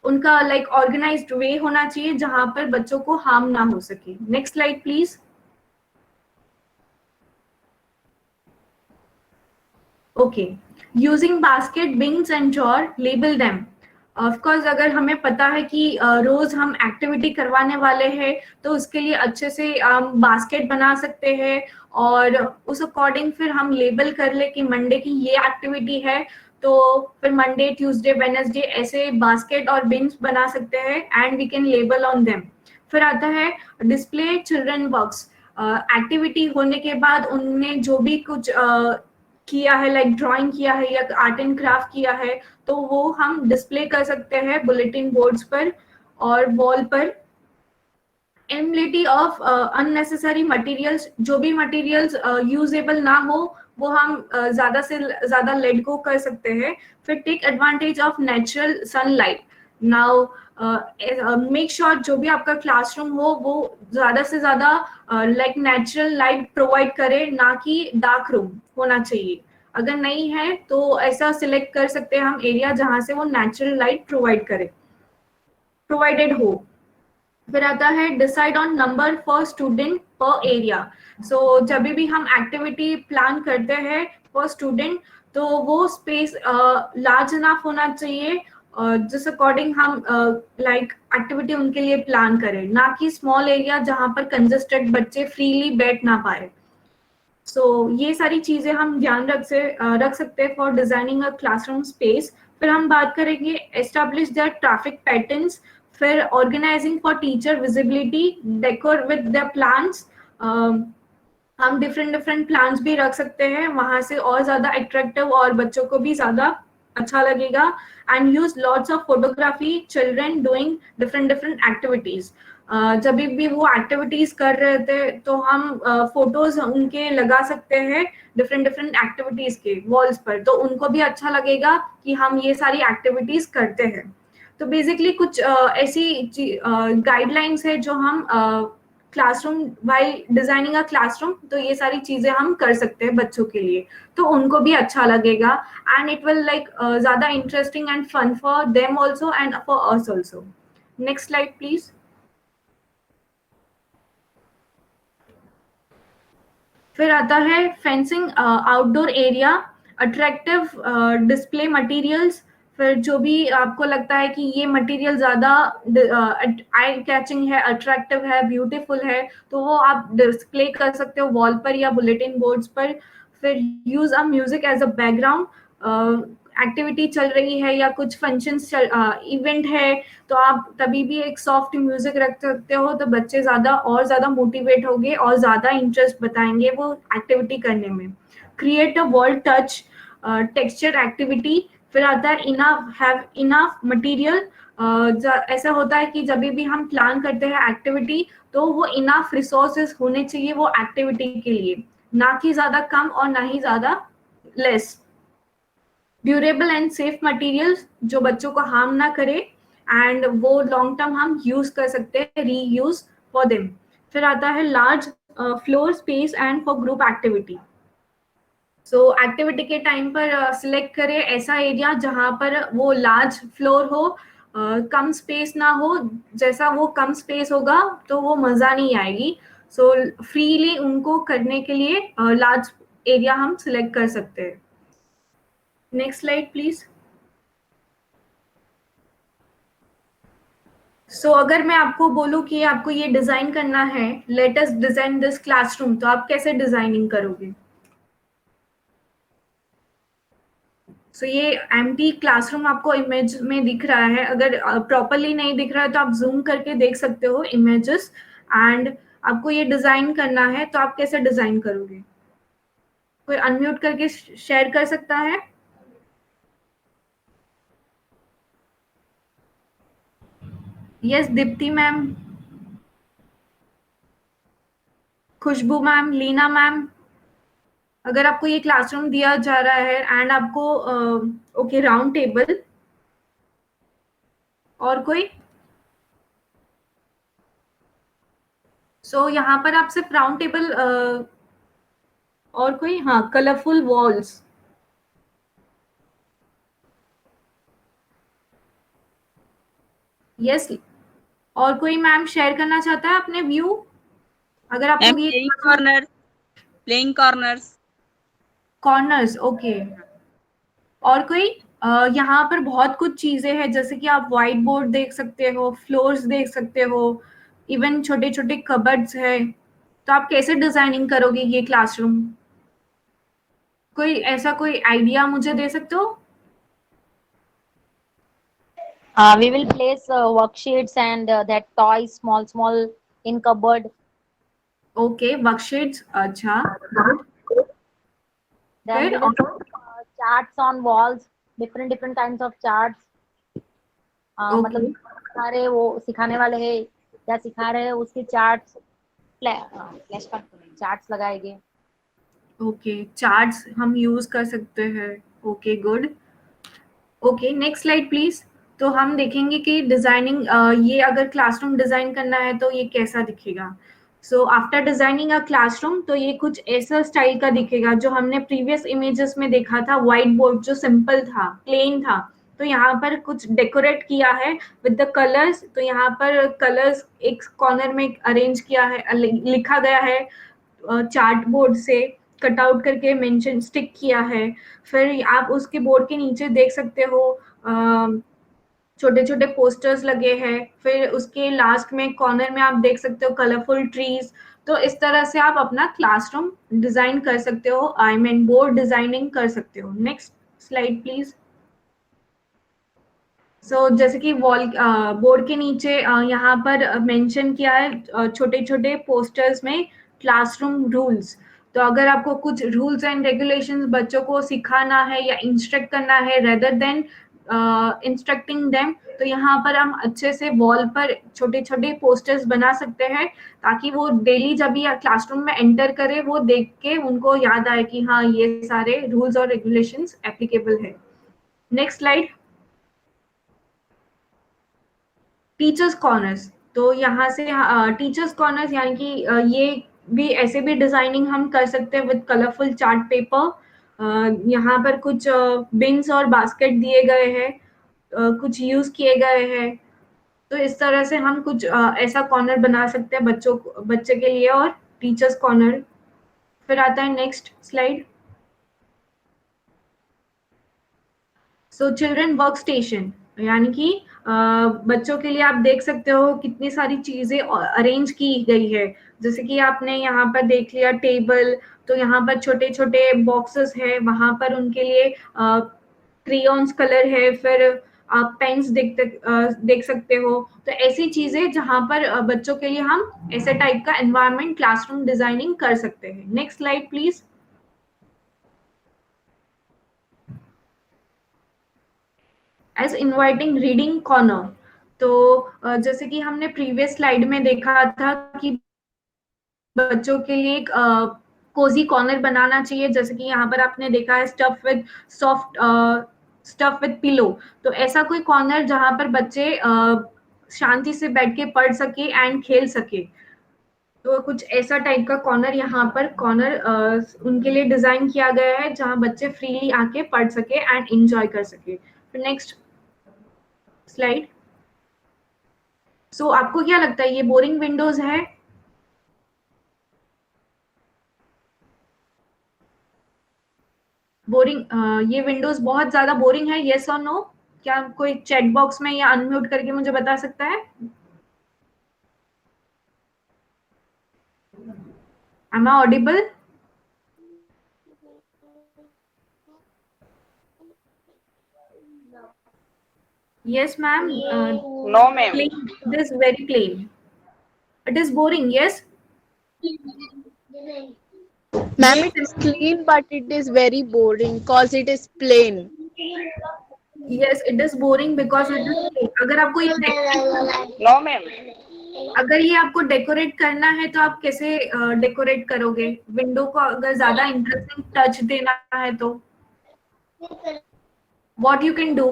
उनका लाइक ऑर्गेनाइज्ड वे होना चाहिए जहां पर बच्चों को हार्म ना हो सके। Next slide please. Okay, using basket, beans and jar, label them. Of course अगर हमें पता है कि रोज हम एक्टिविटी करवाने वाले हैं तो उसके लिए अच्छे से बास्केट बना सकते हैं और उस अकॉर्डिंग फिर हम लेबल कर ले कि मंडे की ये एक्टिविटी है, तो फिर मंडे, ट्यूसडे, वेडनेसडे ऐसे बास्केट और बिन्स बना सकते हैं and we can label on them. फिर आता है डिस्प्ले चिल्ड्रन वर्क्स। एक्टिविटी होने के बाद उनने जो भी कुछ किया है, लाइक ड्राइंग किया है या आर्ट एंड क्राफ्ट किया है, तो वो हम डिस्प्ले कर सकते हैं बुलेटिन बोर्ड्स पर और वॉल पर। एलिमिनेटी ऑफ अननेसेसरी मटेरियल्स, जो भी मटेरियल्स यूजेबल ना हो वो हम ज्यादा से ज्यादा लेट गो कर सकते हैं। फिर take advantage of natural sunlight. Now make sure जो भी आपका क्लासरूम हो वो ज्यादा से ज्यादा लाइक नेचुरल लाइट प्रोवाइड करे, ना कि डार्क रूम होना चाहिए। अगर नहीं है तो ऐसा सिलेक्ट कर सकते हैं हम एरिया जहां से वो नेचुरल लाइट प्रोवाइडेड हो। फिर आता है decide on number for student पर एरिया। सो जब भी हम एक्टिविटी प्लान करते हैं पर स्टूडेंट तो वो स्पेस लार्ज इनफ होना चाहिए जिस अकॉर्डिंग हम लाइक एक्टिविटी उनके लिए प्लान करें, ना कि स्मॉल एरिया जहां पर कंजेस्टेड बच्चे फ्रीली बैठ ना पाए। सो ये सारी चीजें हम ध्यान रख सकते हैं for designing a classroom space. फिर हम बात करेंगे एस्टैब्लिश द ट्रैफिक पैटर्न्स, फिर organising for teacher visibility, decor with the plans. हम डिफरेंट डिफरेंट प्लान्स भी रख सकते हैं, वहां से और ज्यादा अट्रैक्टिव और बच्चों को भी ज्यादा अच्छा लगेगा। And use lots of photography, children doing different different activities. जब भी वो एक्टिविटीज कर रहे थे तो हम फोटोज उनके लगा सकते हैं डिफरेंट डिफरेंट एक्टिविटीज के वॉल्स पर, तो उनको भी अच्छा लगेगा कि हम ये सारी एक्टिविटीज करते हैं। तो बेसिकली कुछ ऐसी गाइडलाइंस है जो हम classroom while designing a classroom, तो ये सारी चीजें हम कर सकते हैं बच्चों के लिए, तो उनको भी अच्छा लगेगा एंड इट विल लाइक ज्यादा interesting and fun for them also and for us also. Next slide please. फिर आता है fencing outdoor area, attractive display materials. फिर जो भी आपको लगता है कि ये मटेरियल ज्यादा आई कैचिंग है, अट्रैक्टिव है, ब्यूटीफुल है, तो वो आप डिस्प्ले कर सकते हो वॉल पर या बुलेटिन बोर्ड्स पर। फिर use a music as a background. Activity चल रही है या कुछ फंक्शंस इवेंट है तो आप तभी भी एक सॉफ्ट म्यूजिक रख सकते हो, तो बच्चे ज्यादा और ज्यादा मोटिवेट होंगे और ज्यादा इंटरेस्ट बताएंगे वो एक्टिविटी करने में। Create a world touch texture activity. फिर आता है इनफ, हैव इनफ मटेरियल। ऐसा होता है कि जब भी हम प्लान करते हैं एक्टिविटी तो वो इनफ रिसोर्सेज होने चाहिए वो एक्टिविटी के लिए, ना कि ज्यादा कम और ना ही ज्यादा less. Durable and safe materials जो बच्चों को हार्म ना करे एंड वो लॉन्ग टर्म हम यूज कर सकते हैं, री यूज फॉर देम। फिर आता है large floor space and for group activity. So activity के टाइम पर सिलेक्ट करें ऐसा एरिया जहां पर वो लार्ज फ्लोर हो, कम स्पेस ना हो। जैसा वो कम स्पेस होगा तो वो मजा नहीं आएगी। सो फ्रीली उनको करने के लिए लार्ज एरिया हम सिलेक्ट कर सकते हैं। Next slide please. सो अगर मैं आपको बोलूं कि आपको ये डिजाइन करना है, let us design this classroom, तो आप कैसे डिजाइनिंग करोगे? सो ये एम्प्टी क्लासरूम आपको इमेज में दिख रहा है, अगर प्रॉपरली नहीं दिख रहा है तो आप जूम करके देख सकते हो इमेजेस। एंड आपको ये डिजाइन करना है तो आप कैसे डिजाइन करोगे? कोई अनम्यूट करके शेयर कर सकता है? यस, दीप्ति मैम, खुशबू मैम, लीना मैम। अगर आपको ये क्लासरूम दिया जा रहा है एंड आपको ओके राउंड टेबल, और कोई? सो यहाँ पर आप सिर्फ राउंड टेबल, और कोई? हाँ, कलरफुल वॉल्स। यस, और कोई मैम शेयर करना चाहता है अपने व्यू? अगर मैम आपको ये प्लेइंग कॉर्नर्स। Corners, okay. और कोई? यहाँ पर बहुत कुछ चीजें हैं, जैसे कि आप व्हाइट बोर्ड देख सकते हो, फ्लोर्स देख सकते हो, इवन छोटे छोटे कबर्ड्स है। तो आप कैसे डिजाइनिंग करोगे ये क्लासरूम? कोई ऐसा कोई आइडिया मुझे दे सकते हो? We will place worksheets and that toys small in cupboard. Okay, worksheets, अच्छा। Then फिर we will put charts on walls, different kinds of charts. मतलब सिखा रहे वो सिखाने वाले हैं क्या सिखा रहे हैं उसके चार्ट्स फ्लैश कार्ड चार्ट्स लगाएंगे। ओके, चार्ट्स हम यूज कर सकते हैं। Okay, good. Okay, next slide please. तो हम देखेंगे कि डिजाइनिंग, ये अगर क्लासरूम डिजाइन करना है तो ये कैसा दिखेगा। So after designing a classroom, तो ये कुछ ऐसा स्टाइल का दिखेगा जो हमने प्रीवियस इमेजेस में देखा था। व्हाइट बोर्ड जो सिंपल था, प्लेन था, तो यहाँ पर कुछ डेकोरेट किया है विद द कलर्स। तो यहाँ पर कलर्स एक कॉर्नर में अरेंज किया है, लिखा गया है चार्ट बोर्ड से कट आउट करके मेंशन स्टिक किया है। फिर आप उसके बोर्ड के नीचे देख सकते हो छोटे छोटे पोस्टर्स लगे हैं। फिर उसके लास्ट में कॉर्नर में आप देख सकते हो कलरफुल ट्रीज। तो इस तरह से आप अपना क्लासरूम डिजाइन कर सकते हो, आई मीन बोर्ड डिजाइनिंग कर सकते हो। Next slide please. सो जैसे कि वॉल बोर्ड के नीचे यहाँ पर मेंशन किया है छोटे छोटे पोस्टर्स में क्लासरूम रूल्स। तो अगर आपको कुछ रूल्स एंड रेगुलेशंस बच्चों को सिखाना है या इंस्ट्रक्ट करना है रेदर देन इंस्ट्रक्टिंग देम, तो यहाँ पर हम अच्छे से वॉल पर छोटे छोटे पोस्टर्स बना सकते हैं, ताकि वो डेली जब भी क्लासरूम में एंटर करे वो देख के उनको याद आए कि हाँ ये सारे रूल्स और रेगुलेशंस एप्लीकेबल है। Next slide. Teachers corners. तो यहाँ से टीचर्स कॉर्नर्स यानी कि ये भी ऐसे भी डिजाइनिंग हम कर सकते हैं विद कलरफुल चार्ट पेपर। यहाँ पर कुछ बिन्स और बास्केट दिए गए हैं, कुछ यूज किए गए हैं। तो इस तरह से हम कुछ ऐसा कॉर्नर बना सकते हैं बच्चे के लिए, और टीचर्स कॉर्नर। फिर आता है next slide. So children work station, यानी कि बच्चों के लिए आप देख सकते हो कितनी सारी चीजें अरेंज की गई है। जैसे कि आपने यहाँ पर देख लिया टेबल, तो यहाँ पर छोटे छोटे बॉक्सेस है, वहां पर उनके लिए क्रेयॉन्स कलर है। फिर आप पेन्स देख सकते हो। तो ऐसी चीजें जहां पर बच्चों के लिए हम ऐसे टाइप का एनवायरनमेंट क्लासरूम डिजाइनिंग कर सकते हैं। Next slide please. As inviting reading corner. तो जैसे कि हमने प्रीवियस स्लाइड में देखा था कि बच्चों के लिए एक कोजी कॉर्नर बनाना चाहिए, जैसे कि यहाँ पर आपने देखा है stuff with soft stuff with pillow. तो ऐसा कोई कॉर्नर जहाँ पर बच्चे शांति से बैठ के पढ़ सके एंड खेल सके। तो कुछ ऐसा टाइप का कॉर्नर यहाँ पर उनके लिए डिजाइन किया गया है, जहाँ बच्चे फ्रीली आके पढ़ सके एंड एंजॉय कर सके। फिर नेक्स्ट स्लाइड। सो आपको क्या लगता है ये बोरिंग विंडोज है? बोरिंग, ये विंडोज बहुत ज्यादा बोरिंग है, येस और नो? क्या कोई चैट बॉक्स में या अनम्यूट करके मुझे बता सकता है? Am I audible? Yes, ma'am. No, ma'am. Plain. It is very plain. It is boring. Yes. Ma'am, it is clean, but it is very boring because it is plain. Yes, it is boring because it is plain. अगर आपको ये No, ma'am. अगर ये आपको decorate करना है तो आप कैसे डेकोरेट करोगे? विंडो को अगर ज्यादा इंटरेस्टिंग टच देना है तो व्हाट यू कैन डू?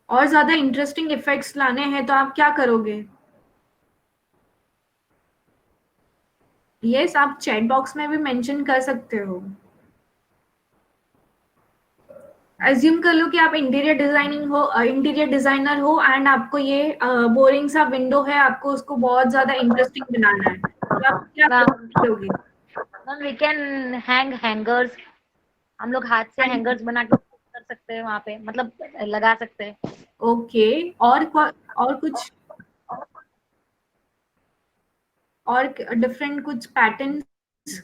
और ज्यादा इंटरेस्टिंग इफेक्ट्स लाने हैं तो आप क्या करोगे? यस, आप चैट बॉक्स में भी मेंशन कर सकते हो। एज्यूम कर लो कि आप इंटीरियर डिजाइनर हो एंड आपको ये बोरिंग सा विंडो है, आपको उसको बहुत ज्यादा इंटरेस्टिंग बनाना है, तो आप क्या करोगे? Ma'am we can hang hangers, हम लोग हाथ से हैंगर्स बना के कर सकते हैं वहाँ पे, मतलब लगा सकते हैं। ओके, और कुछ और डिफरेंट कुछ पैटर्न्स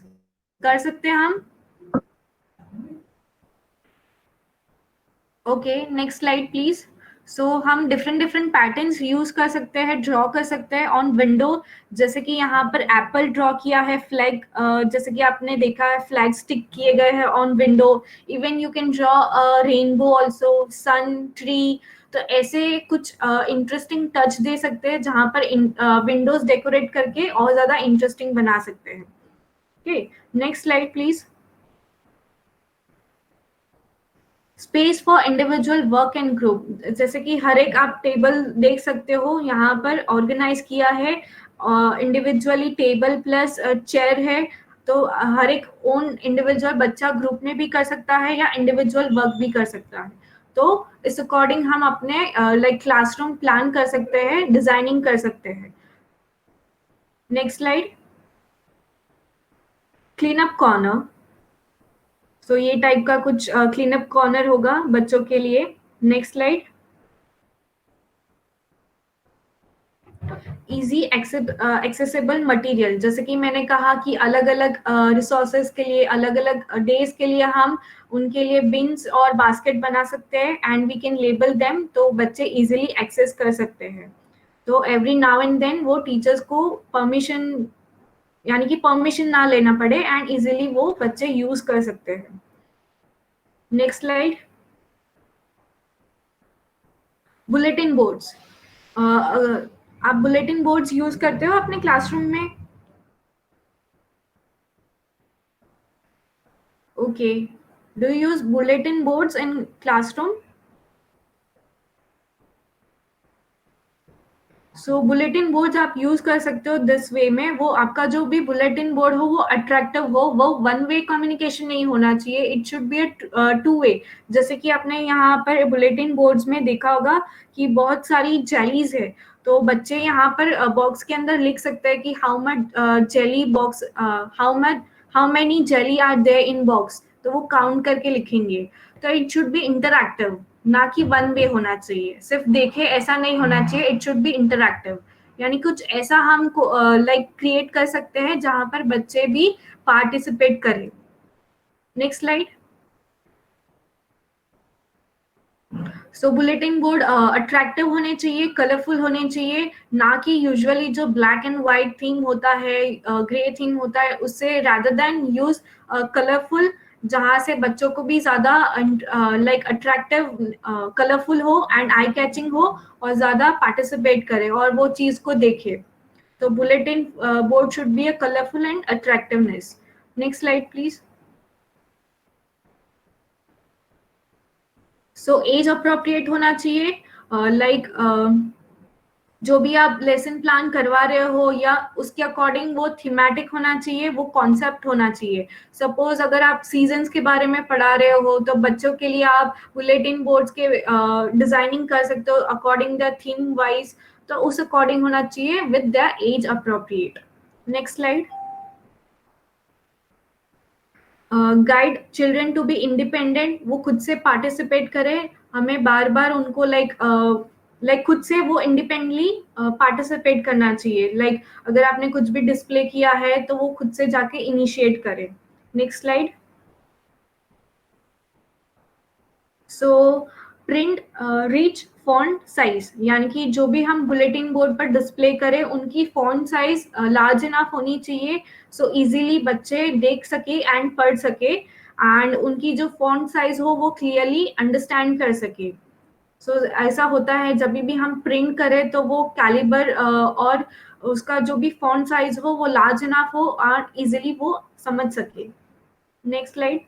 कर सकते हैं हम। Okay, next slide please. So हम डिफरेंट पैटर्न्स यूज कर सकते हैं, ड्रॉ कर सकते हैं ऑन विंडो। जैसे कि यहाँ पर एप्पल ड्रॉ किया है, फ्लैग, जैसे कि आपने देखा है फ्लैग स्टिक किए गए हैं on window. Even you can draw rainbow also, sun, tree. तो ऐसे कुछ इंटरेस्टिंग टच दे सकते हैं जहाँ पर विंडोज डेकोरेट करके और ज्यादा इंटरेस्टिंग बना सकते हैं। Okay, next slide please. Space for individual work and group, जैसे कि हर एक आप टेबल देख सकते हो यहाँ पर ऑर्गेनाइज किया है, इंडिविजुअली टेबल प्लस चेयर है। तो हर एक ओन इंडिविजुअल बच्चा ग्रुप में भी कर सकता है या इंडिविजुअल वर्क भी कर सकता है। तो इस अकॉर्डिंग हम अपने लाइक क्लासरूम प्लान कर सकते हैं, डिजाइनिंग कर सकते हैं। Next slide. Clean up corner. तो ये टाइप का कुछ क्लीन अप कॉर्नर होगा बच्चों के लिए। Next slide. Easy accessible material, जैसे कि मैंने कहा कि अलग अलग रिसोर्सेज के लिए, अलग अलग डेज के लिए हम उनके लिए बिन्स और बास्केट बना सकते हैं and we can label them, तो बच्चे इजीली एक्सेस कर सकते हैं। तो एवरी नाउ एंड देन वो टीचर्स को परमिशन, यानी कि परमिशन ना लेना पड़े एंड इजीली वो बच्चे यूज कर सकते हैं। Next slide. Bulletin boards. आप बुलेटिन बोर्ड्स यूज करते हो अपने क्लासरूम में? Okay, do you use bulletin boards in classroom? So bulletin boards आप यूज कर सकते हो दिस वे में। वो आपका जो भी बुलेटिन बोर्ड हो वो अट्रैक्टिव हो, वो वन वे कम्युनिकेशन नहीं होना चाहिए, it should B two way. जैसे कि आपने यहाँ पर बुलेटिन बोर्ड्स में देखा होगा कि बहुत सारी जेलीज है, तो बच्चे यहाँ पर बॉक्स के अंदर लिख सकते हैं कि how much jelly box, how many jelly are there in box, तो वो काउंट करके लिखेंगे। तो इट शुड बी इंटरैक्टिव, ना कि वन वे होना चाहिए, सिर्फ देखे ऐसा नहीं होना चाहिए, इट शुड बी इंटरैक्टिव। यानी कुछ ऐसा हम लाइक क्रिएट कर सकते हैं जहां पर बच्चे भी पार्टिसिपेट करें। Next slide. So bulletin board attractive होने चाहिए, कलरफुल होने चाहिए, ना कि यूजुअली जो ब्लैक एंड व्हाइट थीम होता है, ग्रे थीम होता है, उससे रादर देन यूज कलरफुल, जहां से बच्चों को भी ज्यादा लाइक अट्रैक्टिव, कलरफुल हो एंड आई कैचिंग हो और ज्यादा पार्टिसिपेट करे और वो चीज को देखे। तो bulletin board should be a colourful and attractiveness. Next slide please. So age appropriate होना चाहिए, लाइक जो भी आप लेसन प्लान करवा रहे हो या उसके अकॉर्डिंग वो थीमेटिक होना चाहिए, वो कॉन्सेप्ट होना चाहिए। सपोज अगर आप सीजन्स के बारे में पढ़ा रहे हो तो बच्चों के लिए आप बुलेटिन बोर्ड्स के डिजाइनिंग कर सकते हो अकॉर्डिंग द थीम वाइज, तो उस अकॉर्डिंग होना चाहिए with the age appropriate. Next slide. Guide children to be independent, वो खुद से पार्टिसिपेट करें, हमें बार बार उनको लाइक खुद से वो इंडिपेंडेंटली पार्टिसिपेट करना चाहिए। लाइक अगर आपने कुछ भी डिस्प्ले किया है तो वो खुद से जाके इनिशिएट करें। Next slide. So print rich font size, यानी कि जो भी हम बुलेटिन बोर्ड पर डिस्प्ले करें उनकी फॉन्ट साइज लार्ज इनफ होनी चाहिए, सो इजीली बच्चे देख सके एंड पढ़ सके। एंड उनकी जो फॉन्ट साइज हो वो क्लियरली अंडरस्टैंड कर सके। सो ऐसा होता है जब भी हम प्रिंट करें तो वो कैलिबर और उसका जो भी फॉन्ट साइज हो वो लार्ज इनफ हो और इजीली वो समझ सके। Next slide.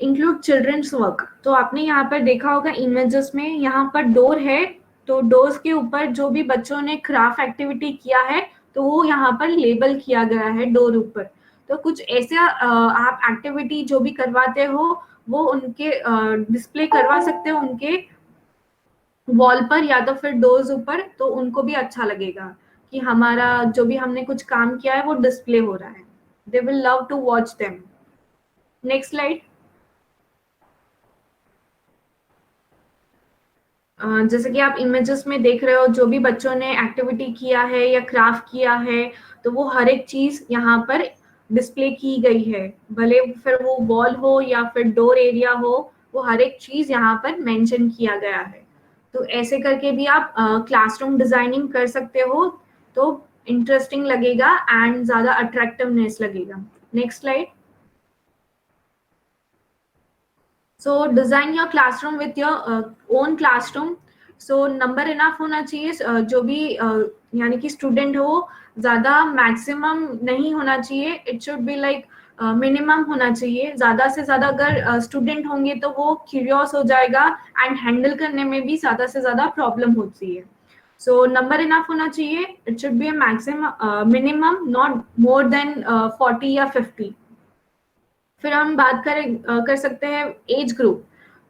Include children's work. तो आपने यहाँ पर देखा होगा इमेजेस में, यहाँ पर डोर है, तो डोर्स के ऊपर जो भी बच्चों ने क्राफ्ट एक्टिविटी किया है तो वो यहाँ पर लेबल किया गया है डोर ऊपर। तो कुछ ऐसे आप एक्टिविटी जो भी करवाते हो वो उनके डिस्प्ले करवा सकते हो उनके वॉल पर या तो फिर डोर्स ऊपर, तो उनको भी अच्छा लगेगा कि हमारा जो भी हमने कुछ काम किया है वो डिस्प्ले हो रहा है। They will love to watch them. Next slide. जैसे कि आप इमेजेस में देख रहे हो जो भी बच्चों ने एक्टिविटी किया है या क्राफ्ट किया है तो वो हर एक चीज यहाँ पर डिस्प्ले की गई है, भले फिर वो वॉल हो या फिर डोर एरिया हो, वो हर एक चीज यहाँ पर मेंशन किया गया है। तो ऐसे करके भी आप क्लासरूम डिजाइनिंग कर सकते हो, तो इंटरेस्टिंग लगेगा एंड ज्यादा अट्रैक्टिवनेस लगेगा। Next slide. So design your classroom with your own classroom. So number enough होना चाहिए, जो भी यानी कि स्टूडेंट हो, ज्यादा मैक्सिमम नहीं होना चाहिए, it should be like minimum होना चाहिए। ज्यादा से ज्यादा अगर स्टूडेंट होंगे तो वो क्यूरियस हो जाएगा एंड हैंडल करने में भी ज्यादा से ज्यादा प्रॉब्लम होती है। सो नंबर इनफ होना चाहिए, it should B maximum minimum, not more than 40 या 50। फिर हम बात कर सकते हैं एज ग्रुप।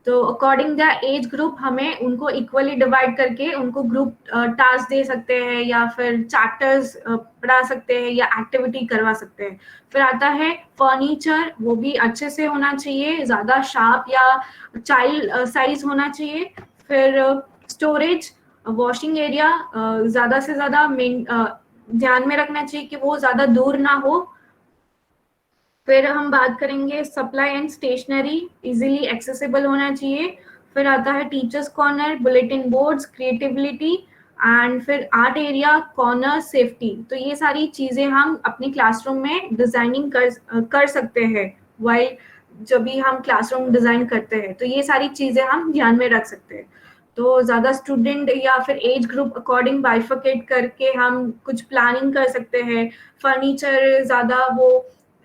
तो अकॉर्डिंग द एज ग्रुप हमें उनको इक्वली डिवाइड करके उनको ग्रुप टास्क दे सकते हैं या फिर चैप्टर्स पढ़ा सकते हैं या एक्टिविटी करवा सकते हैं। फिर आता है फर्नीचर, वो भी अच्छे से होना चाहिए, ज्यादा शार्प या चाइल्ड साइज होना चाहिए। फिर स्टोरेज, वॉशिंग एरिया ज्यादा से ज्यादा ध्यान में रखना चाहिए कि वो ज्यादा दूर ना हो। फिर हम बात करेंगे supply and stationery, easily accessible होना चाहिए। फिर आता है teachers corner, bulletin boards, creativity and फिर आर्ट एरिया, कॉर्नर, सेफ्टी। तो ये सारी चीजें हम अपने क्लासरूम में डिजाइनिंग कर सकते हैं वाइल जब भी हम क्लासरूम डिजाइन करते हैं, तो ये सारी चीजें हम ध्यान में रख सकते हैं। तो ज्यादा स्टूडेंट या फिर एज ग्रुप अकॉर्डिंग बाइफिकेट करके हम कुछ प्लानिंग कर सकते हैं। फर्नीचर ज्यादा वो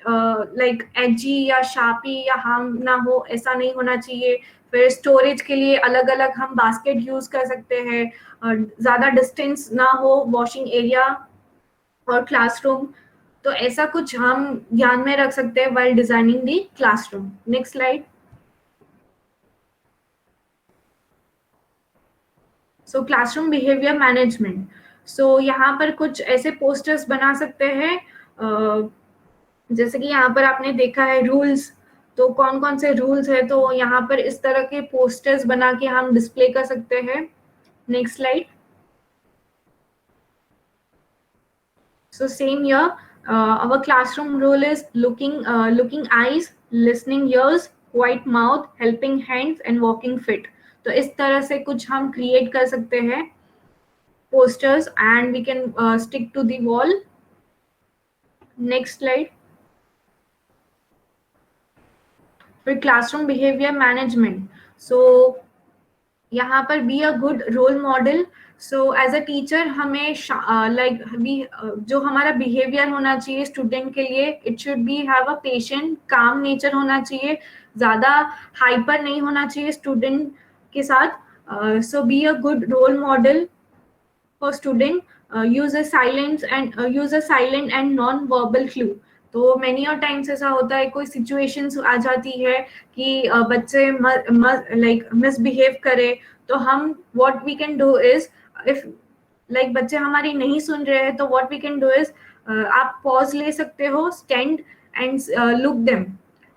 लाइक एजी या शार्पी या हार्म ना हो, ऐसा नहीं होना चाहिए। फिर स्टोरेज के लिए अलग अलग हम बास्केट यूज कर सकते हैं, ज्यादा डिस्टेंस ना हो वॉशिंग एरिया और क्लासरूम। तो ऐसा कुछ हम ध्यान में रख सकते हैं while designing the classroom. Next slide. So classroom behaviour management. So यहाँ पर कुछ ऐसे पोस्टर्स बना सकते हैं, जैसे कि यहाँ पर आपने देखा है रूल्स, तो कौन कौन से रूल्स है, तो यहाँ पर इस तरह के पोस्टर्स बना के हम डिस्प्ले कर सकते हैं। Next slide. So same year our classroom rule is looking eyes, listening ears, quiet mouth, helping hands and walking fit। तो इस तरह से कुछ हम क्रिएट कर सकते हैं posters and we can stick to the wall। Next slide. फिर क्लासरूम बिहेवियर मैनेजमेंट। सो यहाँ पर be a good role model. So as a teacher हमें लाइक जो हमारा बिहेवियर होना चाहिए स्टूडेंट के लिए, it should be have a patient calm nature होना चाहिए, ज्यादा हाइपर नहीं होना चाहिए स्टूडेंट के साथ। So be a good role model for student, use a silent and non verbal clue. तो मेनी और टाइम्स ऐसा होता है, कोई सिचुएशंस आ जाती है कि बच्चे लाइक मिसबिहेव करे, तो हम what we can do is, if like बच्चे हमारी नहीं सुन रहे हैं तो what we can do is, आप पॉज ले सकते हो, स्टैंड एंड लुक देम।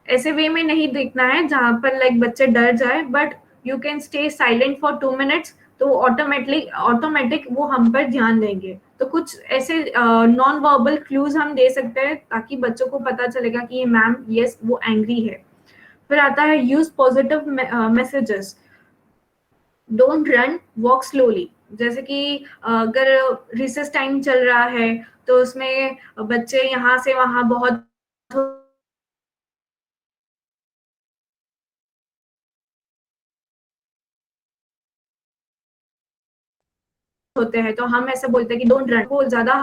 ऐसे वे में नहीं देखना है जहां पर लाइक बच्चे डर जाए, but you can stay silent for 2 minutes, तो ऑटोमेटिक वो हम पर ध्यान देंगे। तो कुछ ऐसे नॉन वर्बल क्लूज हम दे सकते हैं ताकि बच्चों को पता चलेगा कि ये मैम यस वो एंग्री है। फिर आता है use positive messages, don't run, walk slowly. जैसे कि अगर रिसेस टाइम चल रहा है तो उसमें बच्चे यहाँ से वहां बहुत होते हैं तो हम ऐसे बोलते हैं कि डोंट रन, वो ज्यादा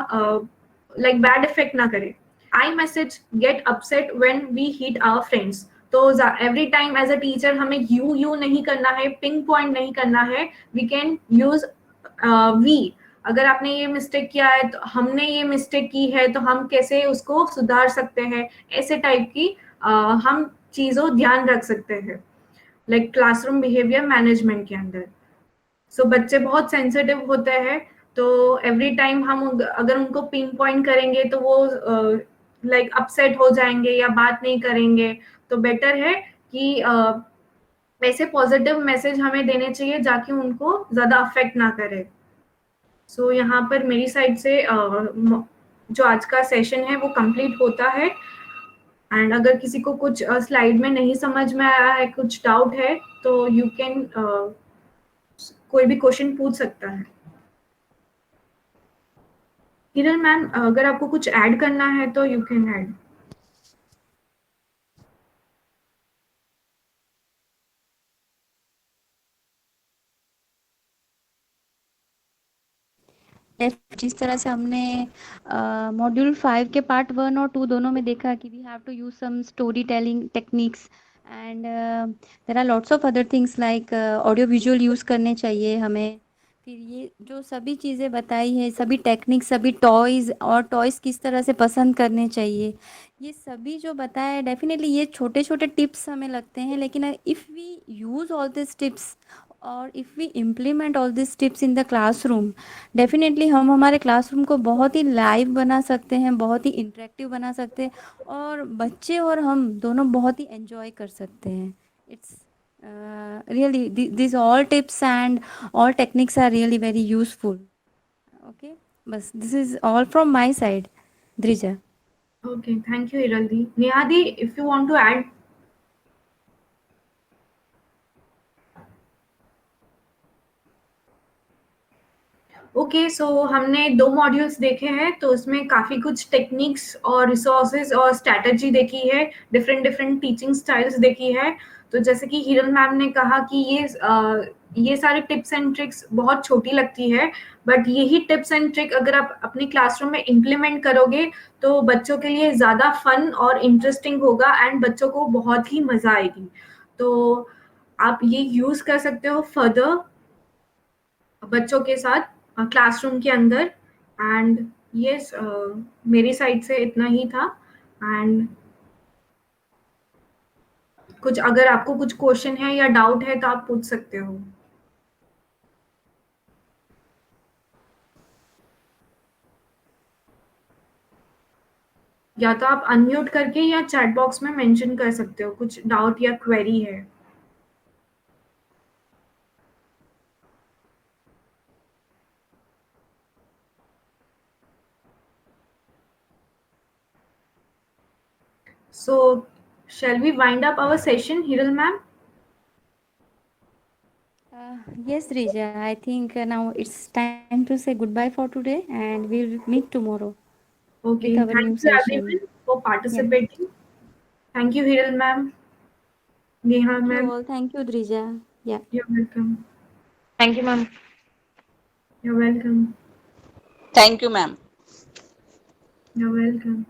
लाइक बैड इफेक्ट ना करे. I message get upset when we hit our friends. तो every time as a teacher हमें यू नहीं करना है, पिंग पॉइंट नहीं करना है. We can use we. अगर आपने ये मिस्टेक किया है तो हमने ये मिस्टेक की है तो हम कैसे उसको सुधार सकते हैं, ऐसे टाइप की हम चीजों ध्यान रख सकते हैं लाइक क्लासरूम बिहेवियर मैनेजमेंट के अंदर. सो बच्चे बहुत सेंसिटिव होते हैं, तो एवरी टाइम हम अगर उनको पिन पॉइंट करेंगे तो वो लाइक अपसेट हो जाएंगे या बात नहीं करेंगे. तो बेटर है कि ऐसे पॉजिटिव मैसेज हमें देने चाहिए जाकि उनको ज्यादा अफेक्ट ना करे. सो यहाँ पर मेरी साइड से जो आज का सेशन है वो कंप्लीट होता है. एंड अगर किसी को कुछ स्लाइड में नहीं समझ में आया है, कुछ डाउट है, तो यू कैन कोई भी क्वेश्चन पूछ सकता है. किरण मैम, अगर आपको कुछ ऐड करना है तो यू कैन ऐड. जिस तरह से हमने मॉड्यूल 5 के पार्ट 1 और 2 दोनों में देखा कि we have to use some story telling techniques and there are lots of other things like audio visual use करने चाहिए हमें. फिर ये जो सभी चीज़ें बताई है, सभी टेक्निक्स, सभी टॉयज़ और टॉयज़ किस तरह से पसंद करने चाहिए, ये सभी जो बताया है, डेफिनेटली ये छोटे छोटे टिप्स हमें लगते हैं, लेकिन if we use all this tips और if we implement all this tips in the classroom, definitely हम हमारे क्लासरूम को बहुत ही लाइव बना सकते हैं, बहुत ही इंटरेक्टिव बना सकते हैं और बच्चे और हम दोनों बहुत ही एंजॉय कर सकते हैं. It's really this all tips and all techniques are really very useful. Okay, बस this is all from my side, Drija. Okay, thank you, Hiraldi. Nihadi, if you want to add. Okay, so हमने 2 modules देखे हैं, तो उसमें काफ़ी कुछ techniques और resources और स्ट्रैटेजी देखी है, डिफरेंट डिफरेंट टीचिंग स्टाइल्स देखी है. तो जैसे कि हिरन मैम ने कहा कि ये सारे टिप्स एंड ट्रिक्स बहुत छोटी लगती है, बट यही टिप्स एंड ट्रिक अगर आप अपने क्लासरूम में इम्प्लीमेंट करोगे तो बच्चों के लिए ज़्यादा फन और इंटरेस्टिंग होगा एंड बच्चों को बहुत ही मज़ा आएगी. तो आप ये यूज़ कर सकते हो फर्दर बच्चों के साथ क्लासरूम के अंदर. एंड यस, मेरी साइड से इतना ही था. एंड कुछ अगर आपको कुछ क्वेश्चन है या डाउट है तो आप पूछ सकते हो. या तो आप अनम्यूट करके या चैट बॉक्स में मेंशन कर सकते हो कुछ डाउट या क्वेरी है. So, shall we wind up our session, Hiral ma'am? Yes, Drija, I think now it's time to say goodbye for today and we'll meet tomorrow Okay, with our thank new you session. everyone for participating. Thank you, Hiral ma'am. Neha Thank you ma'am, all. Thank you, Drija. Yeah. you're welcome. Thank you, ma'am. You're welcome. Thank you ma'am. You're welcome.